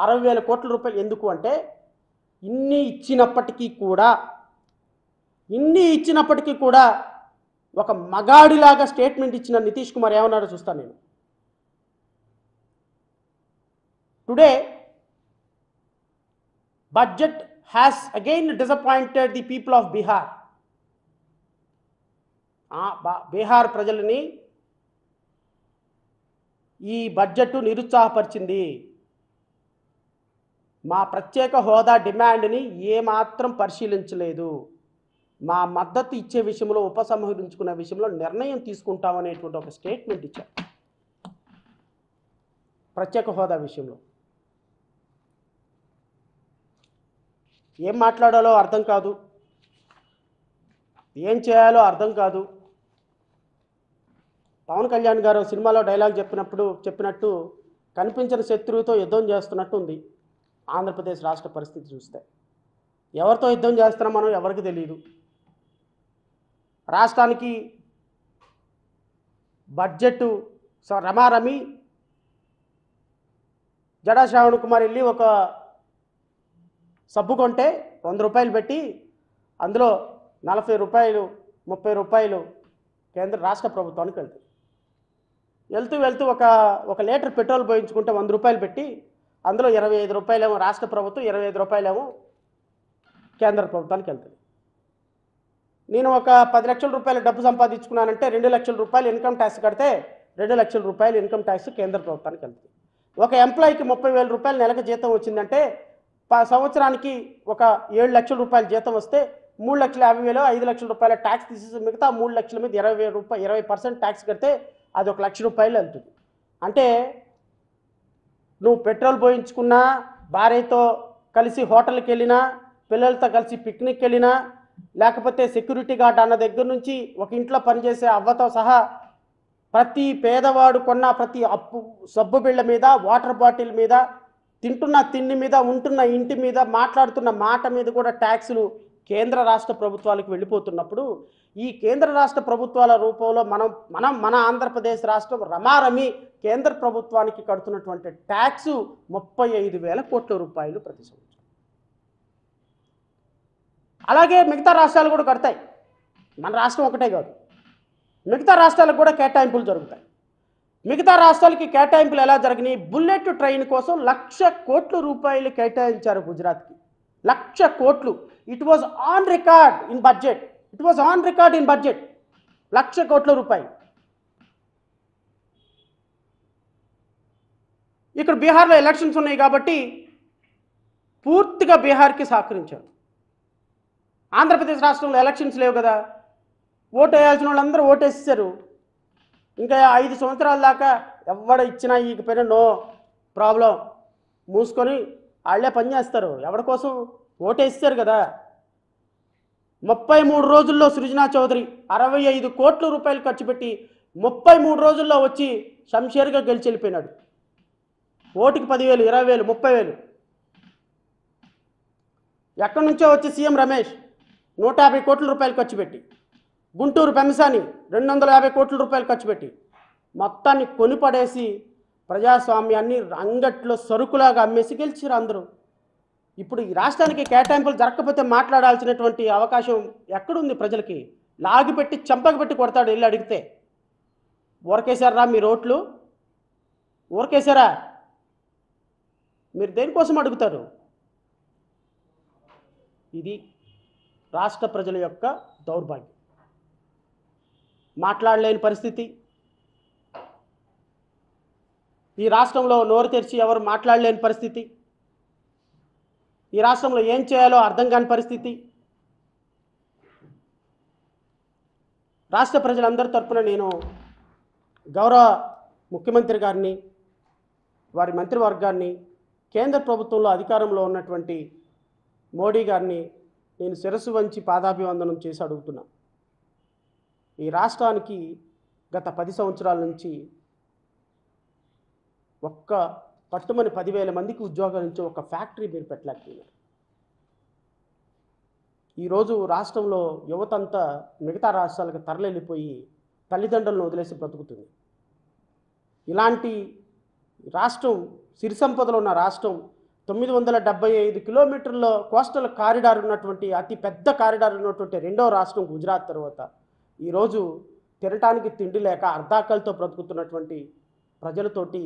60,000 కోట్ల రూపాయలు ఎందుకు అంటే, ఇన్ని ఇచ్చినప్పటికీ కూడా ఒక మగాడిలాగా స్టేట్మెంట్ ఇచ్చిన నితీష్ కుమార్ ఏమన్నాడో చూస్తాను నేను. Today budget has again disappointed the people of Bihar. Bihar ప్రజలని ఈ బడ్జెట్ నిరుత్సాహపరిచింది. మా ప్రత్యేక హోదా డిమాండ్ని ఏమాత్రం పరిశీలించలేదు. మా మద్దతు ఇచ్చే విషయంలో, ఉపసంహరించుకునే విషయంలో నిర్ణయం తీసుకుంటామనేటువంటి ఒక స్టేట్మెంట్ ఇచ్చారు ప్రత్యేక హోదా విషయంలో. ఏం మాట్లాడాలో అర్థం కాదు, ఏం చేయాలో అర్థం కాదు. పవన్ కళ్యాణ్ గారు సినిమాలో డైలాగ్ చెప్పినట్టు కనిపించిన శత్రువుతో యుద్ధం చేస్తున్నట్టు ఉంది ఆంధ్రప్రదేశ్ రాష్ట్ర పరిస్థితి చూస్తే. ఎవరితో యుద్ధం చేస్తున్నామో ఎవరికి తెలియదు. రాష్ట్రానికి బడ్జెట్ రమారమి జడా శ్రావణ్ కుమార్ వెళ్ళి ఒక సబ్బు కొంటే ₹100 పెట్టి అందులో ₹40, ₹30 కేంద్ర రాష్ట్ర ప్రభుత్వానికి వెళ్తూ ఒక లీటర్ పెట్రోల్ పోయించుకుంటే ₹100 పెట్టి అందులో ₹25 ఏమో రాష్ట్ర ప్రభుత్వం, ₹25 కేంద్ర ప్రభుత్వానికి వెళ్తుంది. నేను ఒక ₹10 లక్షల డబ్బు సంపాదించుకున్నానంటే ₹2 లక్షల ఇన్కమ్ ట్యాక్స్ కడితే ₹2 లక్షల ఇన్కమ్ ట్యాక్స్ కేంద్ర ప్రభుత్వానికి వెళ్తుంది. ఒక ఎంప్లాయీకి ₹30,000 నెలకు జీతం వచ్చిందంటే సంవత్సరానికి ఒక ₹7 లక్షల జీతం వస్తే ₹3,50,000, ₹5 లక్షల ట్యాక్స్ తీసేసి మిగతా ₹3 లక్షల మీద 20% ట్యాక్స్ కడితే అది ₹1 లక్ష వెళ్తుంది. అంటే నువ్వు పెట్రోల్ పోయించుకున్నా, భార్యతో కలిసి హోటల్కి వెళ్ళినా, పిల్లలతో కలిసి పిక్నిక్ వెళ్ళినా, లేకపోతే సెక్యూరిటీ గార్డ్ అన్న దగ్గర నుంచి ఒక ఇంట్లో పనిచేసే అవ్వతో సహా ప్రతి పేదవాడు కొన్న ప్రతి సబ్బు బిళ్ళ మీద, వాటర్ బాటిల్ మీద, తింటున్న తిండి మీద, ఉంటున్న ఇంటి మీద, మాట్లాడుతున్న మాట మీద కూడా ట్యాక్సులు కేంద్ర రాష్ట్ర ప్రభుత్వాలకు వెళ్ళిపోతున్నప్పుడు ఈ కేంద్ర రాష్ట్ర ప్రభుత్వాల రూపంలో మన ఆంధ్రప్రదేశ్ రాష్ట్రం రమారమి కేంద్ర ప్రభుత్వానికి కడుతున్నటువంటి ట్యాక్సు 35,000 కోట్ల రూపాయలు ప్రతి సంవత్సరం. అలాగే మిగతా రాష్ట్రాలు కూడా కడతాయి. మన రాష్ట్రం ఒకటే కాదు, మిగతా రాష్ట్రాలకు కూడా కేటాయింపులు జరుగుతాయి. మిగతా రాష్ట్రాలకి కేటాయింపులు ఎలా జరిగినాయి? బుల్లెట్ ట్రైన్ కోసం ₹1,00,000 కోట్లు కేటాయించారు గుజరాత్కి. 1,00,000 కోట్లు. It was on record in budget. 1,00,000 కోట్ల రూపాయలు. ఇక్కడ బీహార్లో ఎలక్షన్స్ ఉన్నాయి కాబట్టి పూర్తిగా బీహార్కి సహకరించారు. ఆంధ్రప్రదేశ్ రాష్ట్రంలో ఎలక్షన్స్ లేవు కదా, ఓటు వేయాల్సిన వాళ్ళందరూ ఓటేసేసారు. ఇంకా 5 సంవత్సరాల దాకా ఎవడ ఇచ్చినా ఈకపోయినా నో ప్రాబ్లం, మూసుకొని వాళ్ళే పనిచేస్తారు. ఎవరి కోసం? ఓటేస్తారు కదా. 33 రోజుల్లో సృజనా చౌదరి 65 కోట్ల రూపాయలు ఖర్చు పెట్టి 33 రోజుల్లో వచ్చి షంషేర్గా గెలిచి వెళ్ళిపోయినాడు. ఓటుకి 10,000, 20,000, 30,000. ఎక్కడి నుంచో వచ్చి సీఎం రమేష్ 150 కోట్ల రూపాయలు ఖర్చు పెట్టి, గుంటూరు పెంసాని 250 కోట్ల రూపాయలు ఖర్చు పెట్టి మొత్తాన్ని కొనిపడేసి ప్రజాస్వామ్యాన్ని అంగట్లో సరుకులాగా అమ్మేసి గెలిచారు అందరూ. ఇప్పుడు ఈ రాష్ట్రానికి కేటాయింపులు జరగకపోతే మాట్లాడాల్సినటువంటి అవకాశం ఎక్కడుంది ప్రజలకి? లాగిపెట్టి చంపకపెట్టి కొడతాడు వెళ్ళి అడిగితే. ఊరకేశారా మీ ఓట్లు? ఊరకేశారా? మీరు దేనికోసం అడుగుతారు? ఇది రాష్ట్ర ప్రజల యొక్క దౌర్భాగ్యం. మాట్లాడలేని పరిస్థితి. ఈ రాష్ట్రంలో నోరు తెరిచి ఎవరు మాట్లాడలేని పరిస్థితి. ఈ రాష్ట్రంలో ఏం చేయాలో అర్థం కాని పరిస్థితి. రాష్ట్ర ప్రజలందరి తరపున నేను గౌరవ ముఖ్యమంత్రి గారిని, వారి మంత్రివర్గాన్ని, కేంద్ర ప్రభుత్వంలో అధికారంలో ఉన్నటువంటి మోడీ గారిని నేను శిరస్సు వంచి పాదాభివందనం చేసి అడుగుతున్నా. ఈ రాష్ట్రానికి గత 10 సంవత్సరాల నుంచి ఒక్క పట్టుమని 10,000 మందికి ఉద్యోగాల నుంచి ఒక ఫ్యాక్టరీ మీరు పెట్టలేకపోయినారు. ఈరోజు రాష్ట్రంలో యువతంతా మిగతా రాష్ట్రాలకు తరలిపోయి తల్లిదండ్రులను వదిలేసి బ్రతుకుతుంది. ఇలాంటి రాష్ట్రం, సిరి సంపదలో ఉన్న రాష్ట్రం, 975 కిలోమీటర్ల కోస్టల్ కారిడార్ ఉన్నటువంటి అతి పెద్ద కారిడార్ ఉన్నటువంటి రెండవ రాష్ట్రం గుజరాత్ తర్వాత ఈరోజు తినటానికి తిండి లేక అర్ధాకలతో బ్రతుకుతున్నటువంటి ప్రజలతోటి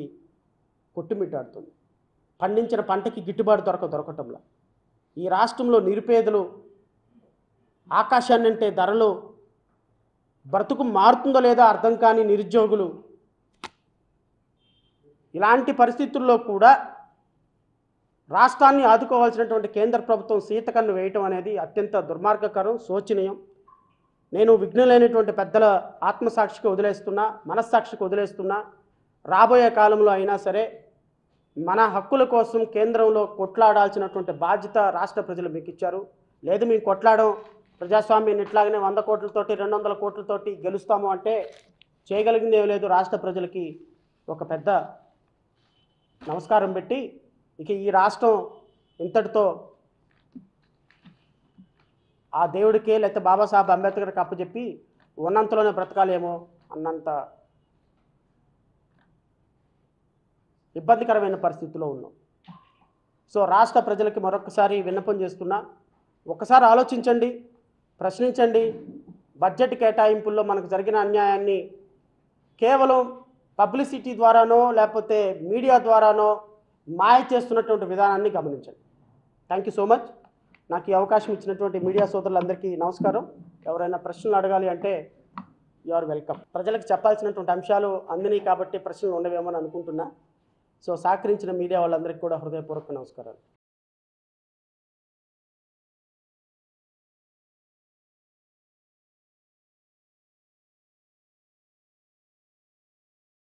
కొట్టుమిట్టాడుతుంది. పండించిన పంటకి గిట్టుబాటు దొరకటంలా ఈ రాష్ట్రంలో నిరుపేదలు, ఆకాశాన్ని అంటే ధరలు, బ్రతుకు మారుతుందో లేదో అర్థం కాని నిరుద్యోగులు, ఇలాంటి పరిస్థితుల్లో కూడా రాష్ట్రాన్ని ఆదుకోవాల్సినటువంటి కేంద్ర ప్రభుత్వం సీతకన్ను వేయటం అనేది అత్యంత దుర్మార్గకరం, శోచనీయం. నేను విఘ్నులైనటువంటి పెద్దల ఆత్మసాక్షికి వదిలేస్తున్నా, మనస్సాక్షికి వదిలేస్తున్నా. రాబోయే కాలంలో అయినా సరే మన హక్కుల కోసం కేంద్రంలో కొట్లాడాల్సినటువంటి బాధ్యత రాష్ట్ర ప్రజలు మీకు ఇచ్చారు. లేదు మేము కొట్లాడడం, ప్రజాస్వామ్యాన్ని ఇట్లాగనే 100 కోట్లతోటి 200 కోట్లతోటి గెలుస్తాము అంటే చేయగలిగింది ఏమీ లేదు. రాష్ట్ర ప్రజలకి ఒక పెద్ద నమస్కారం పెట్టి ఇక ఈ రాష్ట్రం ఇంతటితో ఆ దేవుడికే లేకపోతే బాబాసాహెబ్ అంబేద్కర్కి అప్పచెప్పి ఉన్నంతలోనే బ్రతకాలేమో అన్నంత ఇబ్బందికరమైన పరిస్థితిలో ఉన్నాం. సో రాష్ట్ర ప్రజలకి మరొకసారి విన్నపం చేస్తున్నా, ఒకసారి ఆలోచించండి, ప్రశ్నించండి. బడ్జెట్ కేటాయింపుల్లో మనకు జరిగిన అన్యాయాన్ని కేవలం పబ్లిసిటీ ద్వారానో లేకపోతే మీడియా ద్వారానో మాయ చేస్తున్నటువంటి విధానాన్ని గమనించండి. Thank you so much. నాకు ఈ అవకాశం ఇచ్చినటువంటి మీడియా సోదరులందరికీ నమస్కారం. ఎవరైనా ప్రశ్నలు అడగాలి అంటే యు ఆర్ వెల్కమ్. ప్రజలకు చెప్పాల్సినటువంటి అంశాలు అందినాయి కాబట్టి ప్రశ్నలు ఉండవేమో అని అనుకుంటున్నా. సో సహకరించిన మీడియా వాళ్ళందరికీ కూడా హృదయపూర్వక నమస్కారాలు.